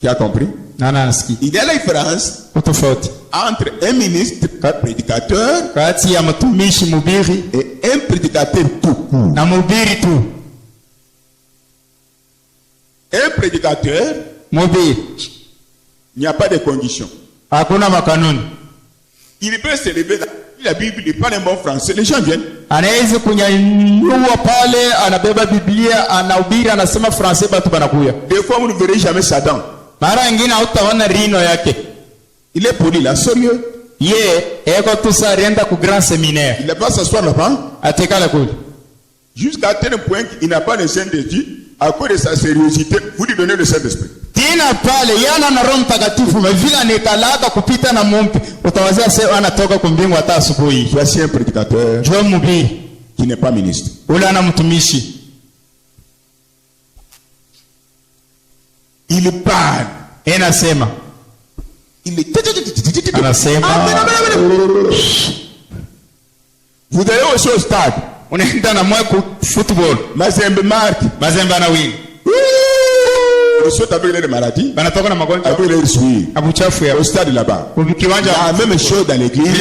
Qui a compris? Il y a la différence entre un ministre prédicateur et un prédicateur tout court. Un prédicateur, il n'y a pas de conditions. Il peut se lever dans la Bible, il parle un bon français, les gens viennent. Des fois, vous ne verrez jamais Satan. Il est poli là, sérieux. Il ne va pas s'asseoir là-bas. Jusqu'à tel point qu'il n'a pas le Saint-Esprit. À cause de sa sérieuxité, vous lui donnez le Saint-Esprit. Voici un prédicateur qui n'est pas ministre. Il parle. Il est... Vous allez aussi au stade. Football. Mazembe marque. Ils sont avec les maladies. Avec les souris. Au stade là-bas. La même chose dans l'église.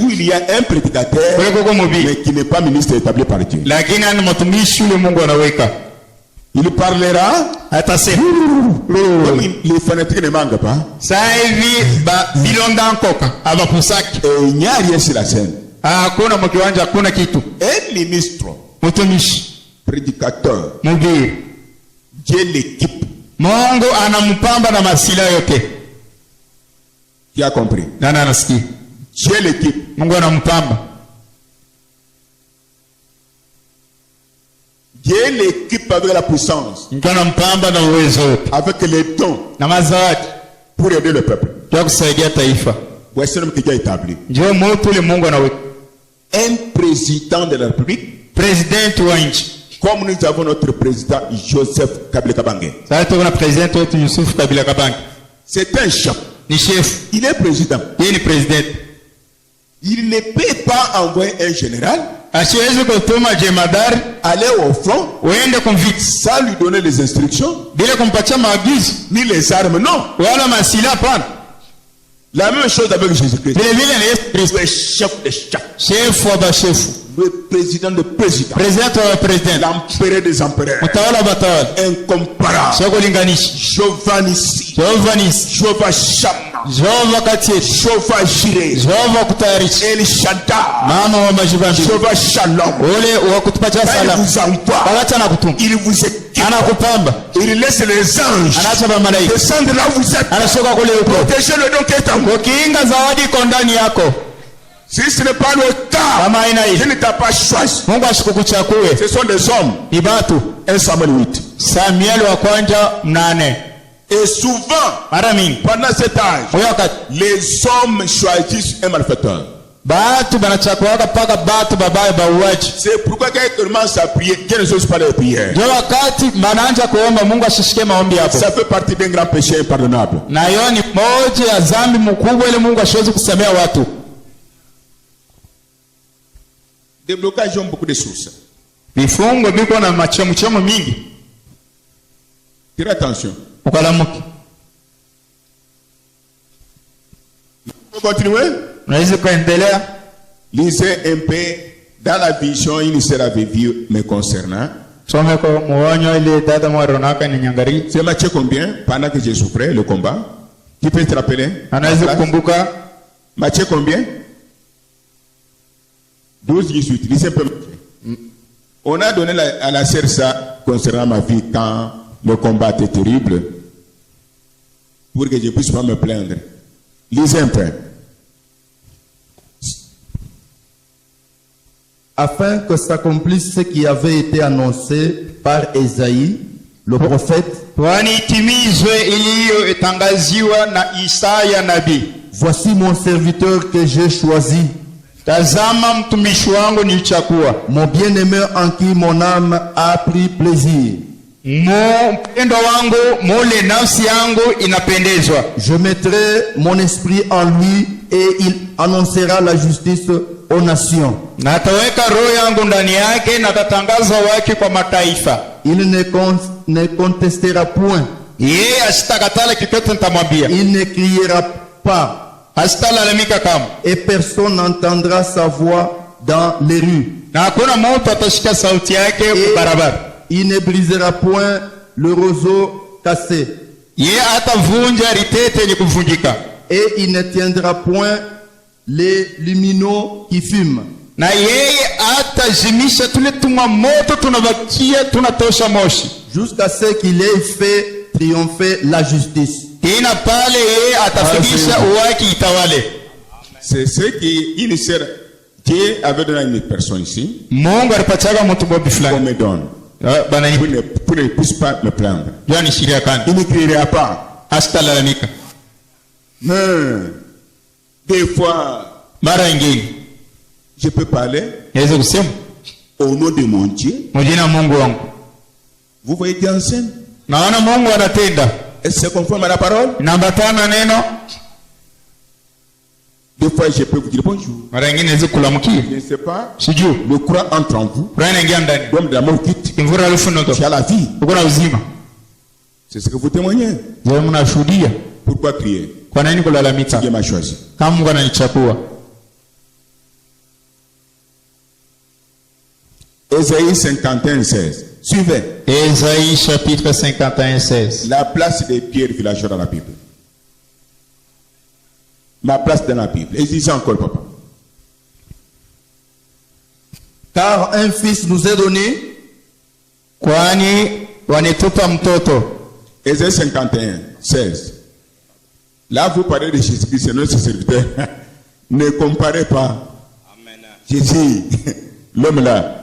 Où il y a un prédicateur mais qui n'est pas ministre établi par Dieu. Il Il parlera.
Atasema.
Les fenêtres ne manquent pas.
Sasa hivi bilonda nkoka abapusaki.
Il n'y a rien sur la scène.
Hakuna mkiwanja, hakuna kitu.
Un ministre,
Mtumishi,
prédicateur,
mhubiri,
Dieu l'équipe.
Mungu anampamba na masila yote.
Qui a compris?
Nani anasikia?
Dieu l'équipe.
Mungu anampamba.
Dieu l'équipe avec la puissance,
Mungu anampamba na uwezo wote.
avec les dons
Na mazawadi
pour aider le peuple.
ya kusaidia taifa.
Voici l'homme qui Dieu a établi.
Ndio mtu ule Mungu anaweka.
Un président de la République,
President wa nchi.
comme nous avons notre président Joseph Kabila Kabange.
Sasa tuko na president wetu Yusuf Kabila Kabange.
C'est un chef.
Ni chef.
Il est président.
Yeye ni president.
Il ne peut pas envoyer un général
Asiwezi kutuma jemadari
aller au front
uende kumvita
sans lui donner les instructions,
bila kumpatia maagizo
ni les armes. Non.
wala masila pana.
La même chose avec Jésus-Christ.
Vile vile na Yesu Kristo,
Le chef des chefs.
chef wa bashefu,
Le président de président.
president wa president,
L'empereur des empereurs.
mtawala wa batawala,
Incomparable.
sio kulinganisha.
Jehova Nissi.
Jehova Nisi,
Jehova Shammah.
Jehova kati yetu,
Jehova Jireh.
Jehova kutayarisha,
El Shaddai.
mama wa majibambi,
Jehova Shalom.
ule wa kutupatia
Quand il
salama,
vous envoie,
wakati anakutuma
il vous équipe.
anakupamba,
Il laisse les anges
anaacha malaika,
descendre là où vous êtes.
anashuka kule huko
Protégez le don qui est en vous.
kukinga zawadi iko ndani yako.
Si ce n'est pas le cas,
Kama haina
je
hivi,
ne t'ai pas choisi.
Mungu asikukuchakue.
Ce sont des hommes.
Ni batu.
1 Samuel 8.
Samuel wa kwanza 8.
Et souvent,
Mara mingi
pendant cet âge,
huyo wakati
les hommes choisissent un malfaiteur.
batu banachakuaga paka batu babaye bauaji.
C'est pourquoi quand ils commencent à prier, Dieu ne chose pas les prières.
Ndio wakati banaanza kuomba Mungu ashishike maombi hapo.
Ça fait partie d'un grand péché impardonnable.
Na hiyo ni moja ya dhambi mkubwa ile Mungu asiwezi kusamea watu.
Des blocages ont beaucoup de sources.
Vifungo biko na machomo mingi.
Tirez attention.
Ukalamuki.
On va continuer.
Unaweza kuendelea.
Lisez un peu dans la vision, il sera vécu me concernant.
Some kwa muonyo ile dada mwaronaka ni nyangari.
C'est Matthieu combien pendant que j'ai souffert le combat? Qui peut te rappeler?
Anaweza kukumbuka
Matthieu combien? 12-18. Lisez un peu. On a donné à la sœur ça concernant ma vie quand le combat était terrible pour que je ne puisse pas me plaindre. Lisez un peu.
Afin que s'accomplisse ce qui avait été annoncé par Esaïe, le prophète.
kwani itimizwe iliyotangaziwa na Isaya nabii.
Voici mon serviteur que j'ai choisi,
Tazama mtumishi wangu nilichagua,
mon bien-aimé en qui mon âme a pris plaisir.
mpendo wangu mule nafsi yangu inapendezwa.
Je mettrai mon esprit en lui et il annoncera la justice aux nations.
Nataweka roho yangu ndani yake na tatangaza wake kwa mataifa.
Il ne contestera point.
Yeye asitakatala kikote nitamwambia.
Il ne criera pas.
Asitalalamika kama.
Et personne n'entendra sa voix dans les rues.
Na hakuna mtu atashika sauti yake
Et
barabara.
il ne brisera point le roseau cassé.
Yeye atavunja ritete yenye kuvunjika.
Et il ne tiendra point les lumineux qui fument.
Na yeye atazimisha tule tuma moto tunabakia tunatosha moshi.
Jusqu'à ce qu'il ait fait triompher la justice.
Ina pale yeye atafikisha uwaki itawale.
C'est ce qui initiera. Dieu avait donné à une personne ici.
Mungu alipataga mtu bobi
On
fulani.
me donne.
Bana
Pour ne puisse pas me plaindre.
yani shiria kani.
Il ne criera pas.
Asitalalamika.
Mais des fois,
Mara nyingine
je peux parler
naweza kusema
au nom de mon Dieu.
mjina Mungu wangu.
Vous voyez Dieu en scène.
Naona Mungu anatenda.
Est-ce que c'est conforme à la parole?
Nambatana neno.
Des fois, je peux vous dire bonjour.
Mara nyingine naweza kulamkia.
Je ne sais pas.
Sijui.
Le courant entre en vous.
Kurani ingia ndani.
L'homme de la mort quitte.
Kimvura alifuno
Tu
to.
as la vie.
Uko na uzima.
C'est ce que vous témoignez.
Wewe mnashuhudia.
Pourquoi crier?
Kwa nini kulalamika?
Dieu m'a choisi.
Kama Mungu ananichagua.
Ésaïe 51, 16. Suivez.
Ésaïe chapitre 51, 16.
La place des pierres villageois dans la Bible. Ma place dans la Bible. Et disons encore, papa.
Car un fils nous est donné.
Kwani wanitupa mtoto.
Ésaïe 51, 16. Là, vous parlez de Jésus-Christ, c'est notre serviteur. Ne comparez pas. Amen. Jésus, l'homme là.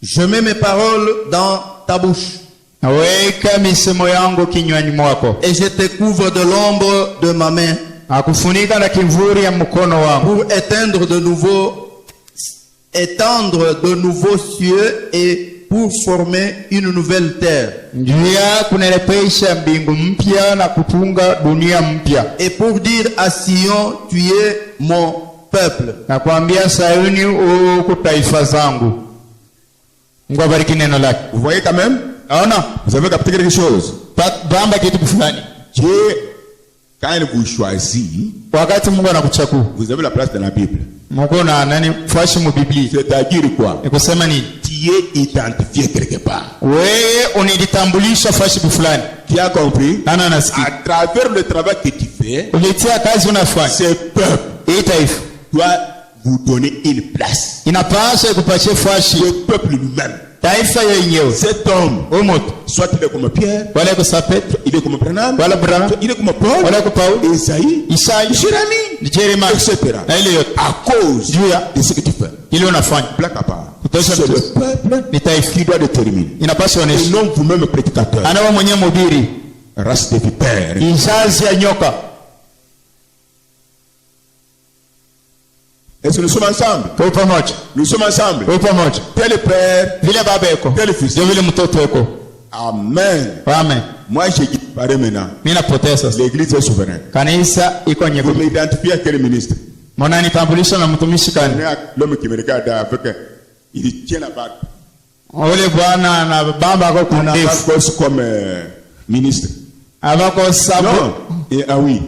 Je mets mes paroles dans ta bouche.
Weka misemo yangu kinywani mwako.
Et je te couvre de l'ombre de ma main.
Akufunika na kivuli ya mkono wangu.
Pour étendre de nouveaux cieux et pour former une nouvelle terre.
Njia kunelepesha mbingu mpya na kutunga dunia mpya.
Et pour dire à Sion, tu es mon peuple.
Na kuambia Sayuni, uko taifa zangu. Mungu abariki neno lake.
Vous voyez quand même? Vous avez capté quelque chose?
Bamba kitu fulani.
Dieu, quand il vous choisit,
wakati Mungu anakuchagua,
vous avez la place dans la Bible.
Mungu na nani fashi mu Biblia.
C'est-à-dire quoi?
Ni kusema nini?
Tu es identifié quelque part.
Wewe unijitambulisha fashi fulani.
Tu as compris?
Nana nasikia.
À travers le travail que tu fais,
kulitia kazi unafanya,
ce peuple doit vous donner une place.
Inapaswa kupatia fashi
le peuple lui-même.
Taifa yenyewe.
Cet homme, soit il est comme Pierre,
wala comme Petro,
il est comme Branham,
wala Branham,
il est comme Paul,
wala comme Paul,
Isaïe,
Jérémie,
etc. À cause de ce que tu fais.
Il en a fait.
Black à part. C'est le peuple qui doit déterminer.
Et
non vous-même prédicateur. Race de vipères. Est-ce que nous sommes ensemble? Nous sommes ensemble. Tel père, tel fils. Amen.
Amen.
Moi j'ai parlé maintenant. L'église est souveraine. Vous m'identifiez à quel ministre? L'homme qui me regarde avec, il tient la barbe. On a comme ministre. Non. Et, ah oui.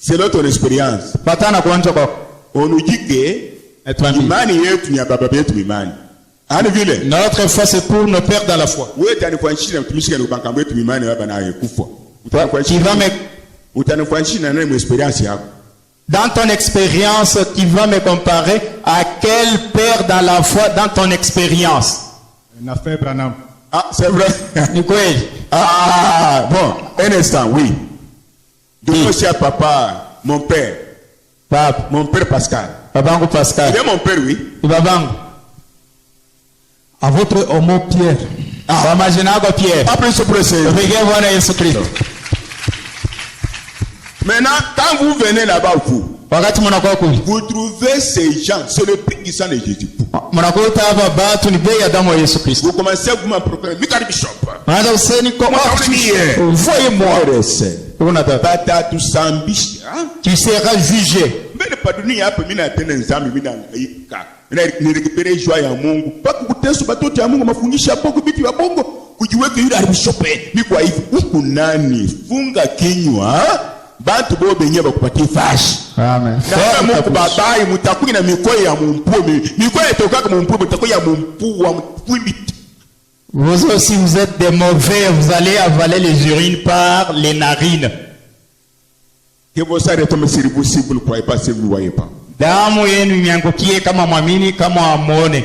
C'est notre expérience. On nous dit que
notre foi c'est pour nos pères dans la foi. Dans ton expérience, tu vas me comparer à quel père dans la foi dans ton expérience?
Ah, c'est vrai. Ah, bon, un instant, oui. De mon cher papa, mon père. Mon père Pascal.
Babangu Pascal.
Il est mon père, oui.
Babangu.
À votre homo Pierre.
Ah, Pierre.
Après ce procès. Maintenant, quand vous venez là-bas, vous trouvez ces gens, c'est le prix qui sont les Jésus. Vous commencez à vous m'approcher, Michael Bishop. Voyez-moi.
Tu seras jugé.
Nirekipere joie ya Mungu mpaka kuteso batoto ya Mungu mafundisha bongo vitu ya bongo kujiweka yule alibishope ni kwa hivyo huku nani funga kinywa bantu bo benye bakupatie fashi.
Amen.
Na Mungu babaye mutakuwa na mikoyo ya mumpuo mikoyo itoka kama mumpuo mutakuwa ya mumpuo wa mpuimbi.
Vous aussi vous êtes des mauvais, vous allez avaler les urines par les narines.
Que vous savez comme si vous ne croyez pas si vous ne voyez pas.
Damu yenu imeangukie kama mwamini kama amuone.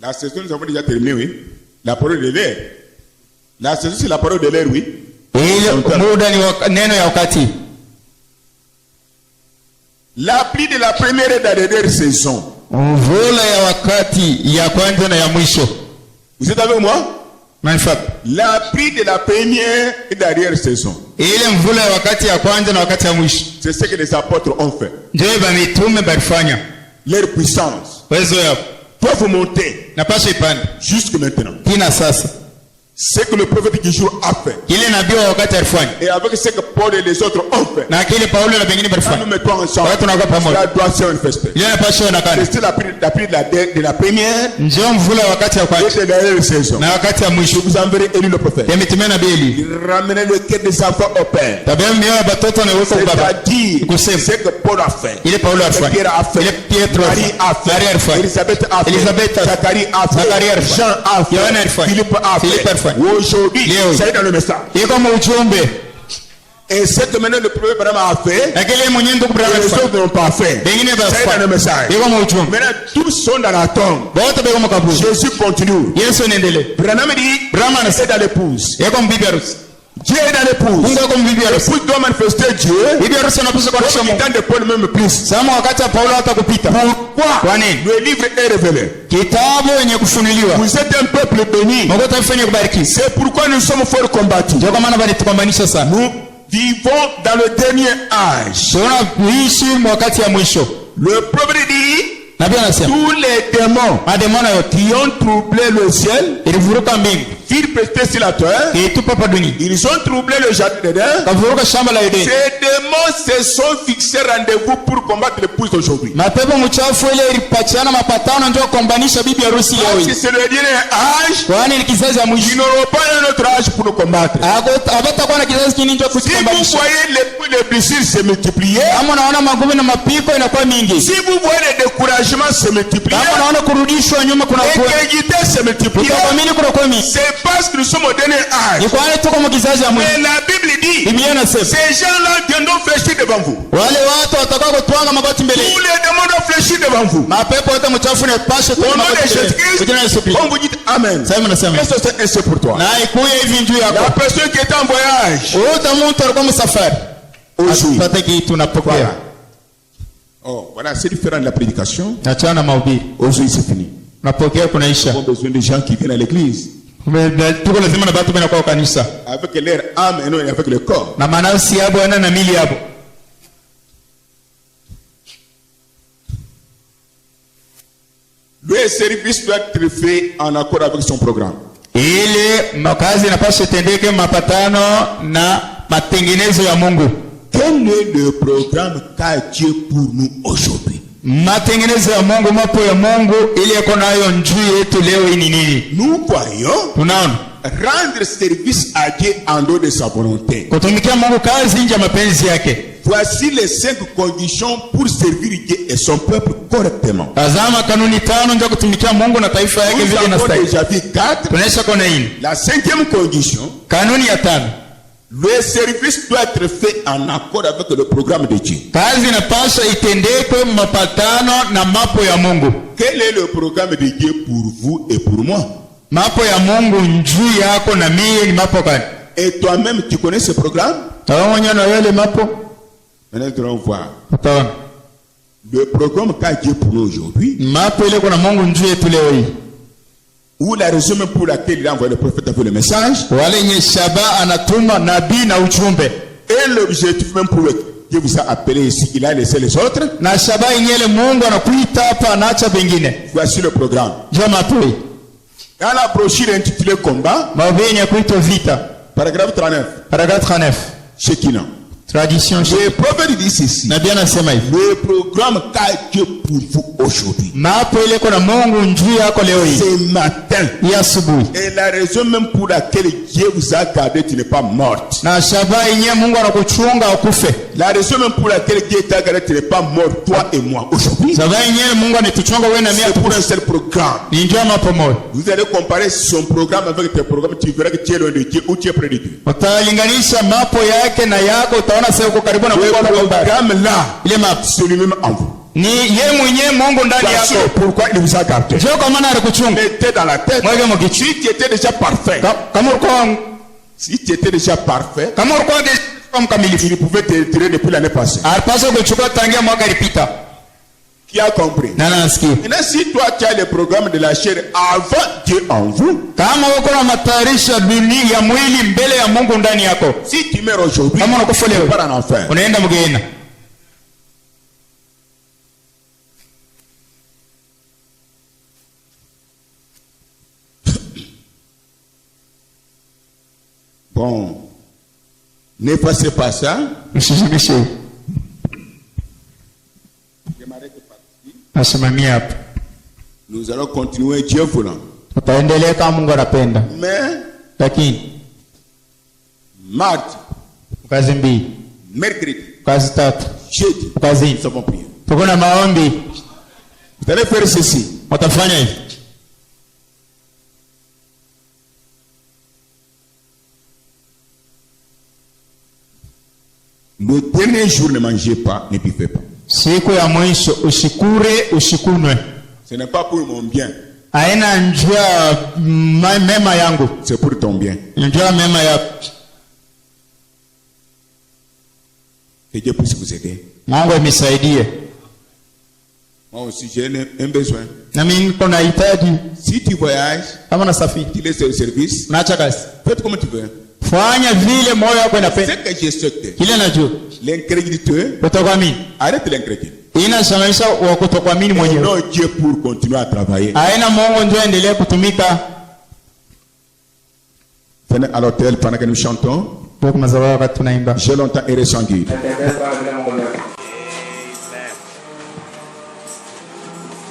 La saison nous avons déjà terminé, oui. La parole de l'air. La saison c'est la parole de l'air, oui.
Muda ni neno ya wakati.
La pluie de la première et de la dernière saison.
Mvula ya wakati ya kwanza na ya mwisho.
Vous êtes avec moi? La pluie de la première et de la dernière saison.
Ile mvula ya wakati ya kwanza na wakati ya mwisho.
C'est ce que les apôtres ont fait.
Ndio mitume balifanya.
Leur puissance.
Wezo yao.
Peuvent monter.
Na pasha ipande.
Jusque maintenant.
Kina sasa.
Ce que le prophète qui joue a fait.
Kile nabii wa wakati alifanya.
Et avec ce que Paul et les autres ont fait.
Na kile Paulo na wengine walifanya.
Nous mettons ensemble.
Watu wanakuwa pamoja.
Ça doit se manifester.
Ile inapaswa onekana.
C'est la pluie de la première.
Njoo mvula wakati wa kwanza.
Et de la dernière saison.
Na wakati wa mwisho.
Vous enverrez Élie le prophète.
Yametimia nabii Eli.
Ramenez le cœur des enfants au père.
Tabia mioyo ya watoto na weko baba.
C'est-à-dire
Kusema.
ce que Paul a fait.
Ile Paulo alifanya.
Pierre a fait.
Ile Pietro
Marie a fait.
Maria alifanya.
Elisabeth a fait.
Elisabeth a fait.
Zacharie a fait.
Zacharie alifanya.
Jean a fait.
Yohana alifanya.
Philippe a fait.
Philippe alifanya.
Aujourd'hui,
Leo.
c'est dans le message.
Iko mujumbe.
Et ce que maintenant le premier Abraham a fait,
Na kile mwenye ndugu
et
Abraham
les
alifanya.
autres n'ont pas fait.
Bengine
C'est dans le
bafanya.
message.
Iko mujumbe.
Maintenant, tous sont dans la tombe.
Bote beko makaburi.
Jésus continue.
Yesu anaendelea.
Branham dit,
Branham anasema.
c'est dans l'épouse.
Iko mbibi harusi.
Dieu est dans l'épouse.
Mungu ako mbibi harusi.
L'épouse doit manifester Dieu.
Bibi harusi anapaswa kuonyesha
Comme
Mungu.
il tente de Paul même plus.
Sama wakati wa Paulo hata kupita.
Pourquoi
Kwa nini?
le livre est révélé?
Kitabu yenye kufunuliwa.
Vous êtes un peuple béni.
Mungu atafanya kubariki.
C'est pourquoi nous sommes fort combattus.
Ndio kwa maana walitukombanisha sana.
Nous vivons dans le dernier âge.
Tunaishi wakati ya mwisho.
Le prophète dit,
Nabii anasema
tous les démons
mademona yote
qui ont troublé le ciel,
ilivuruka mbingu,
firent prester sur la terre,
ilitupa hapa dunia,
ils ont troublé le jardin d'Éden.
kavuruka shamba la Edeni.
Ces démons se sont fixés rendez-vous pour combattre l'épouse d'aujourd'hui.
Mapepo mchafu ile ilipatiana mapatano ndio kukombanisha bibi harusi leo
Parce que
hii.
c'est le dernier âge,
Kwani ni kizazi ya
ils
mwisho.
n'auront pas un autre âge pour nous combattre.
Habatakuwa na kizazi kingine ndio
Si vous
kutukombanisha.
voyez les blessures se multiplier,
Kama unaona magumu na mapiko inakuwa mingi.
si vous voyez les découragements se multiplier,
Kama unaona kurudishwa nyuma kuna kuwa.
l'incrédulité se multiplier,
Kutokuamini kuna kuwa mingi.
c'est parce que nous sommes au dernier âge.
Ni kwani tuko mu kizazi ya mwisho.
Mais la Bible dit,
Biblia inasema
ces gens-là viendront fléchir devant vous.
wale watu watakao kutwanga magoti mbele.
Tous les démons vont fléchir devant vous.
Mapepo yote mchafu na pashe
Au
kwa
nom de
magoti
Jésus
mbele.
Christ,
Kwa jina la Yesu Kristo.
on vous dit Amen.
Sasa mnasema.
Qu'est-ce que c'est ainsi pour toi?
Na ikuye hivi njuu
La
yako.
personne qui est en voyage,
Uta mtu alikuwa msafari.
aujourd'hui,
Pata kitu tunapokea.
voilà. Oh, voilà, c'est différent de la prédication.
Nachana mahubiri.
Aujourd'hui, c'est fini.
Napokea kunaisha.
Nous avons besoin de gens qui viennent à l'église
Tuko lazima na watu bena kwa kanisa.
avec leur âme et non avec le corps.
Na manafsi yabo yana na mili yabo.
Le service doit être fait en accord avec son programme.
Ile makazi inapaswa tendeke mapatano na matengenezo ya Mungu.
Quel est le programme qu'a Dieu pour nous aujourd'hui?
Matengenezo ya Mungu, mapo ya Mungu ile yako nayo njuu yetu leo hii ni nini?
Nous croyons
Tunaona
rendre service à Dieu en dehors de sa volonté.
kutumikia Mungu kazi nje ya mapenzi yake.
Voici les 5 conditions pour servir Dieu et son peuple correctement.
Tazama kanuni 5 ndio kutumikia Mungu na taifa yake
Nous
vile
avons
inastahili.
déjà vu 4.
Tunaisha kona hii.
La 5e condition,
Kanuni ya 5.
le service doit être fait en accord avec le programme de Dieu.
Kazi inapaswa itendekwe mapatano na mapo ya Mungu.
Quel est le programme de Dieu pour vous et pour moi?
Mapo ya Mungu njuu yako na mie ni mapo gani?
Et toi-même, tu connais ce programme?
Tawa mwenye na yale mapo?
Maintenant, nous allons voir.
Utaona.
Le programme qu'a Dieu pour nous aujourd'hui,
Mapo ile kuna Mungu njuu yetu leo hii.
ou la raison même pour laquelle il a envoyé le prophète avec le message,
Wale nye shaba anatuma nabii na ujumbe.
et l'objectif même pour lequel Dieu vous a appelé ici, il a laissé les autres.
Na shaba yenyele Mungu anakuita hapa anaacha bengine.
Voici le programme.
Njoo mapo hii.
Dans la brochure intitulée Combat,
Mahubiri yenye kuitwa vita.
paragraphe 39,
Paragraphe 39.
Shekinah.
Tradition.
Le prophète dit ceci.
Nabii anasema hivi.
Le programme qu'a Dieu pour vous aujourd'hui,
Mapo ile kuna Mungu njuu yako leo hii.
ce matin,
Ya asubuhi.
et la raison même pour laquelle Dieu vous a gardé, tu n'es pas morte.
Na shaba yenye Mungu anakuchunga ukufe.
La raison même pour laquelle Dieu t'a gardé, tu n'es pas mort, toi et moi, aujourd'hui.
Shaba yenye Mungu anituchunga wewe na mimi
C'est pour
akufe.
un seul programme.
Ni njoo mapo moja.
Vous allez comparer son programme avec tes programmes, tu verras que tu es loin de Dieu ou tu es près de Dieu.
Utalinganisha mapo yake na yako, utaona sasa uko karibu na
Le
Mungu.
programme là,
Ile mapo
c'est lui-même en vous.
ni yeye mwenyewe Mungu ndani
Voici
yako.
pourquoi il vous a gardé.
Njoo kwa maana alikuchunga.
Mettez dans la tête.
Mweke mkichi.
Si tu étais déjà parfait,
Kama ulikuwa
si tu étais déjà parfait,
mkamilifu,
il pouvait te retirer depuis l'année passée.
alipaswa kuchukua tangia mwaka ilipita.
Qui a compris?
Na nasikia.
Maintenant, si toi tu as le programme de la chair avant Dieu en vous,
Kama uko na matayarisho ya dunia ya mwili mbele ya Mungu ndani yako.
si tu meurs aujourd'hui,
Kama unakufa
tu
leo,
pars en enfer.
unaenda mgeena.
Bon. N'effacez pas ça. Nous allons continuer Dieu voulant. Mais mardi, mercredi, jeudi, nous avons prié. Vous allez faire ceci. Le dernier jour, ne mangez pas, ne buvez pas. Ce n'est pas pour mon bien. C'est pour ton bien. Que Dieu puisse vous aider. Moi aussi, j'ai un besoin. Si tu voyages, tu laisses le service, faites comme tu veux. C'est que j'ai souhaité. L'incrédulité, arrête l'incrédulité. Non, Dieu pour continuer à travailler. Venez à l'hôtel pendant que nous chantons. J'ai longtemps erré sans guide.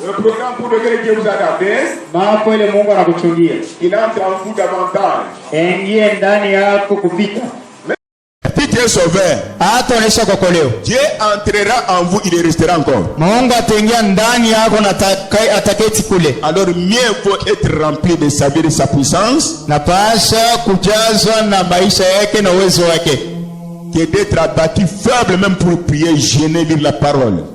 Le programme pour lequel Dieu vous a gardé, il entre en vous davantage. Si tu es sauvé, Dieu entrera en vous, il restera encore. Alors mieux vaut être rempli de sa vie et de sa puissance que d'être abattu faible même pour prier, gêner, lire la parole.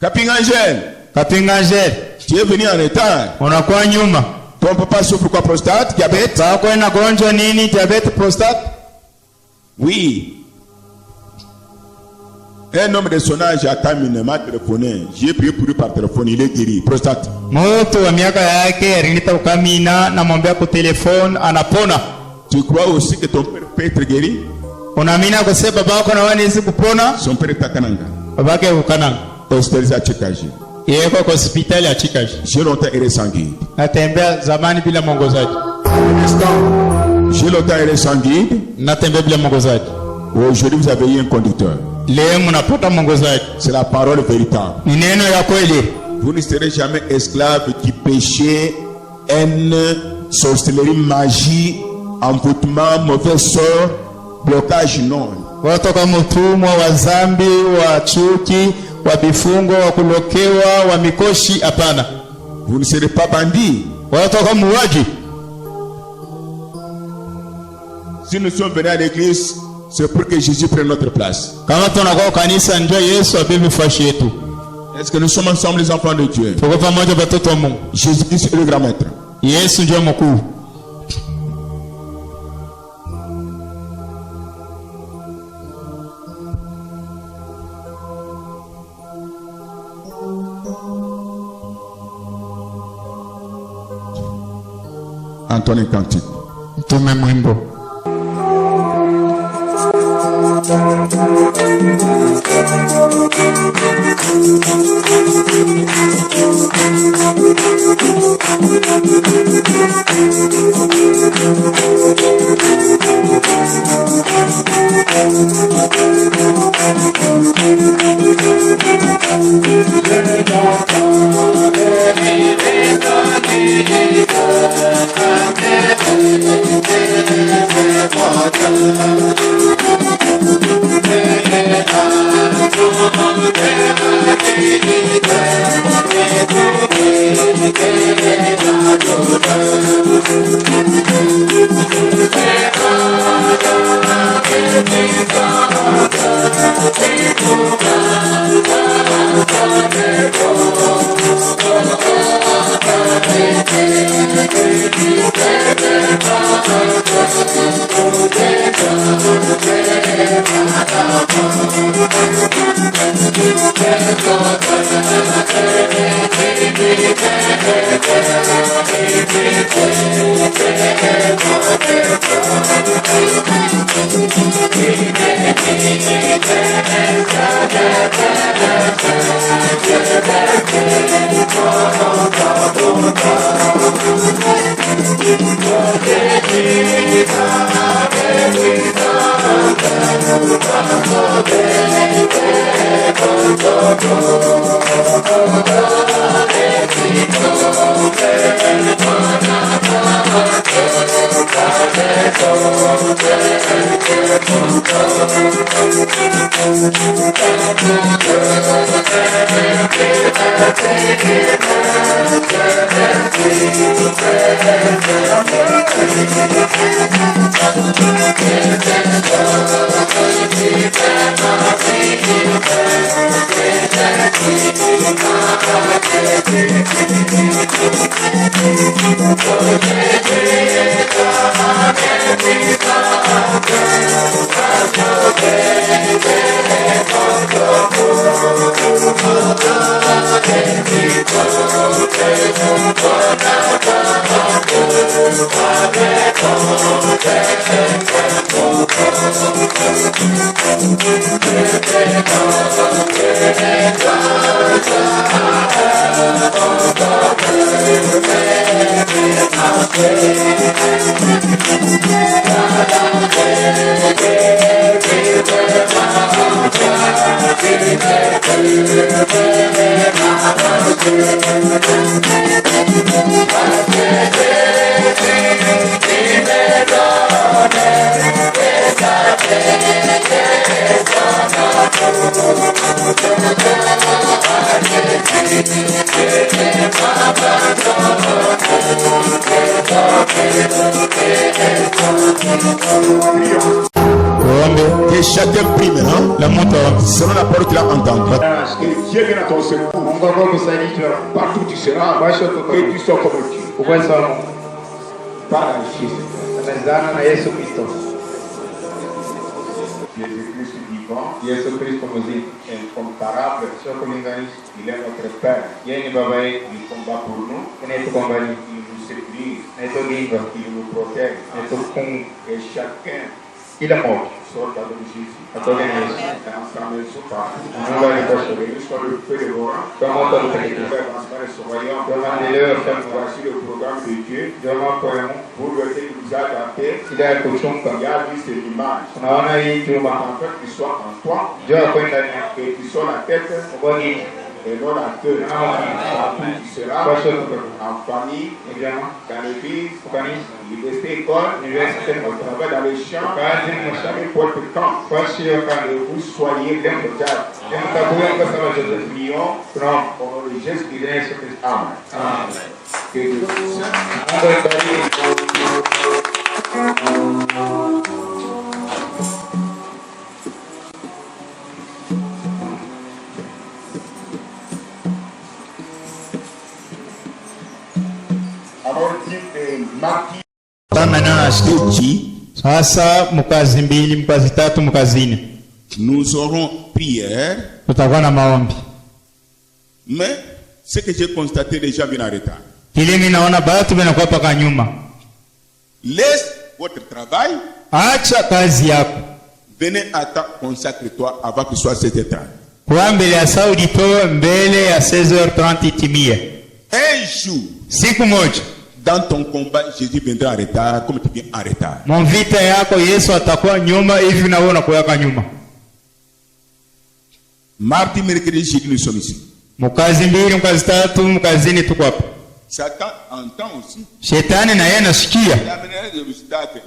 Capingangel, tu es venu en retard. Ton papa souffre quoi, prostate, diabète? Prostate? Oui. Un homme de son âge a terminé, m'a téléphoné. J'ai prié pour lui par téléphone, il est guéri. Prostate. Tu crois aussi que ton père peut être guéri? Son père est à Kananga. Hospitalisé à Chikaji. J'ai longtemps erré sans guide. J'ai longtemps erré sans guide. Aujourd'hui, vous avez eu un conducteur. C'est la parole véritable. Vous ne serez jamais esclave du péché, haine, sorcellerie, magie, envoûtement, mauvais sort, blocage, non. Vous ne serez pas bandit. Si nous sommes venus à l'église, c'est pour que Jésus prenne notre place. Est-ce que nous sommes ensemble les enfants de Dieu? Jésus-Christ est le grand maître. Antoine Cantique. Que chacun prie maintenant. Selon la parole qu'il a entendue. Que Dieu vienne à ton secours. Partout tu seras. Que tu sois comme Dieu. Par la Jésus Christ vivant. Incomparable. Il est notre Père. Il combat pour nous. Il nous sécurise. Il nous protège. Et chacun
il est mort.
sort avec Jésus.
Ensemble,
nous allons soit le feu de Laurent.
comment on peut le
faire ce royaume. Voici le programme de Dieu. Pour lequel il nous a adapté. Il a vu cette image. En fait, qu'il soit en toi. Et qu'il soit la tête. Et non la queue. Partout tu seras. En famille. Dans l'église. L'université école. Au travail dans les champs. N'importe quand. Et vous soyez bien protégés. Nous prions pour le Jésus-Christ. Amen. Que Dieu
Sasa mkazi mbili, mkazi tatu, mkazi nne.
Nous aurons prière.
Tutakuwa na maombi.
Mais ce que j'ai constaté, les gens viennent en retard.
Kile mimi naona batu banakuwa paka nyuma.
Laisse votre travail.
Acha kazi yako.
Venez à temps, consacre-toi avant que ce soit 7h30.
Kwa mbele ya Saudi to mbele ya 16h30 itimie.
Un jour.
Siku moja.
Dans ton combat, Jésus viendra en retard comme tu viens en retard.
Mon vita yako Yesu atakuwa nyuma hivi na wewe unakuwa nyuma.
Mardi, mercredi, jeudi, nous sommes ici.
Mkazi mbili, mkazi tatu, mkazi nne tuko hapa.
Satan entend aussi.
Shetani na yeye anasikia.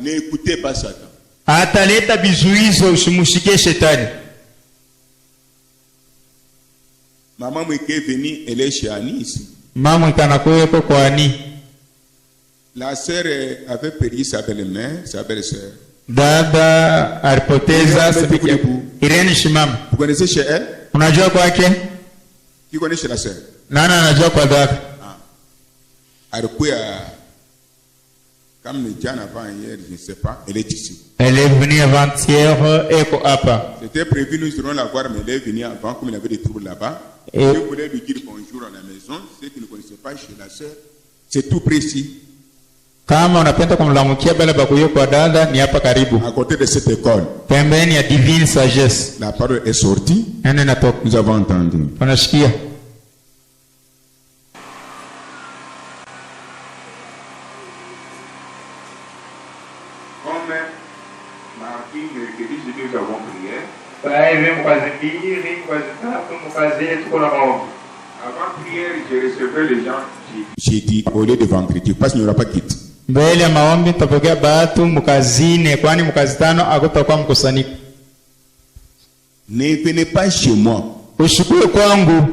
N'écoutez pas Satan.
Ataleta bizuizo, usimusikie shetani.
Maman qui est venue, elle est chez Annie ici.
Mama ikanakuwa kwa Ani.
La sœur avait perdu sa belle-mère, sa belle-sœur.
Dada alipoteza Irene Shimama.
Vous connaissez chez elle?
Unajua kwake?
Qui connaît chez la sœur?
Nana anajua kwa dada.
Alikuwa comme le Dieu avant hier, je ne sais pas, elle est ici.
Elle est venue avant-hier eko hapa.
C'était prévu, nous irons la voir, mais elle est venue avant, comme il y avait des troubles là-bas. Je voulais lui dire bonjour à la maison. Ceux qui ne connaissaient pas chez la sœur, c'est tout précis.
Kama unapenda kumlamukia bale bakuyo kwa dada ni hapa karibu.
À côté de cette école.
Pembeni ya Divine Sagesse.
La parole est sortie.
Nene natoka.
Nous avons entendu.
Unasikia?
mardi, mercredi, jeudi, nous avons prié. Avant prière, je recevais les gens.
J'ai dit au lieu de vendredi, parce qu'il n'y aura pas de kit.
Mbele ya maombi tutapokea batu mukazine, kwani mukazi tano hakutakuwa mkusanyiko.
Ne venez pas chez moi.
Ushukuru kwangu.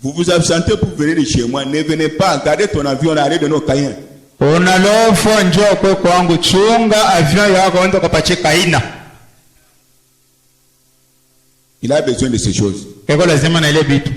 Vous vous absentez pour venir de chez moi. Ne venez pas. Gardez ton avion, arrête de nos caïens.
Unalofo njoo kwa kwangu, chunga avion yako wende kupache kaina.
Il a besoin de ces choses.
Eko lazima na ile bitu.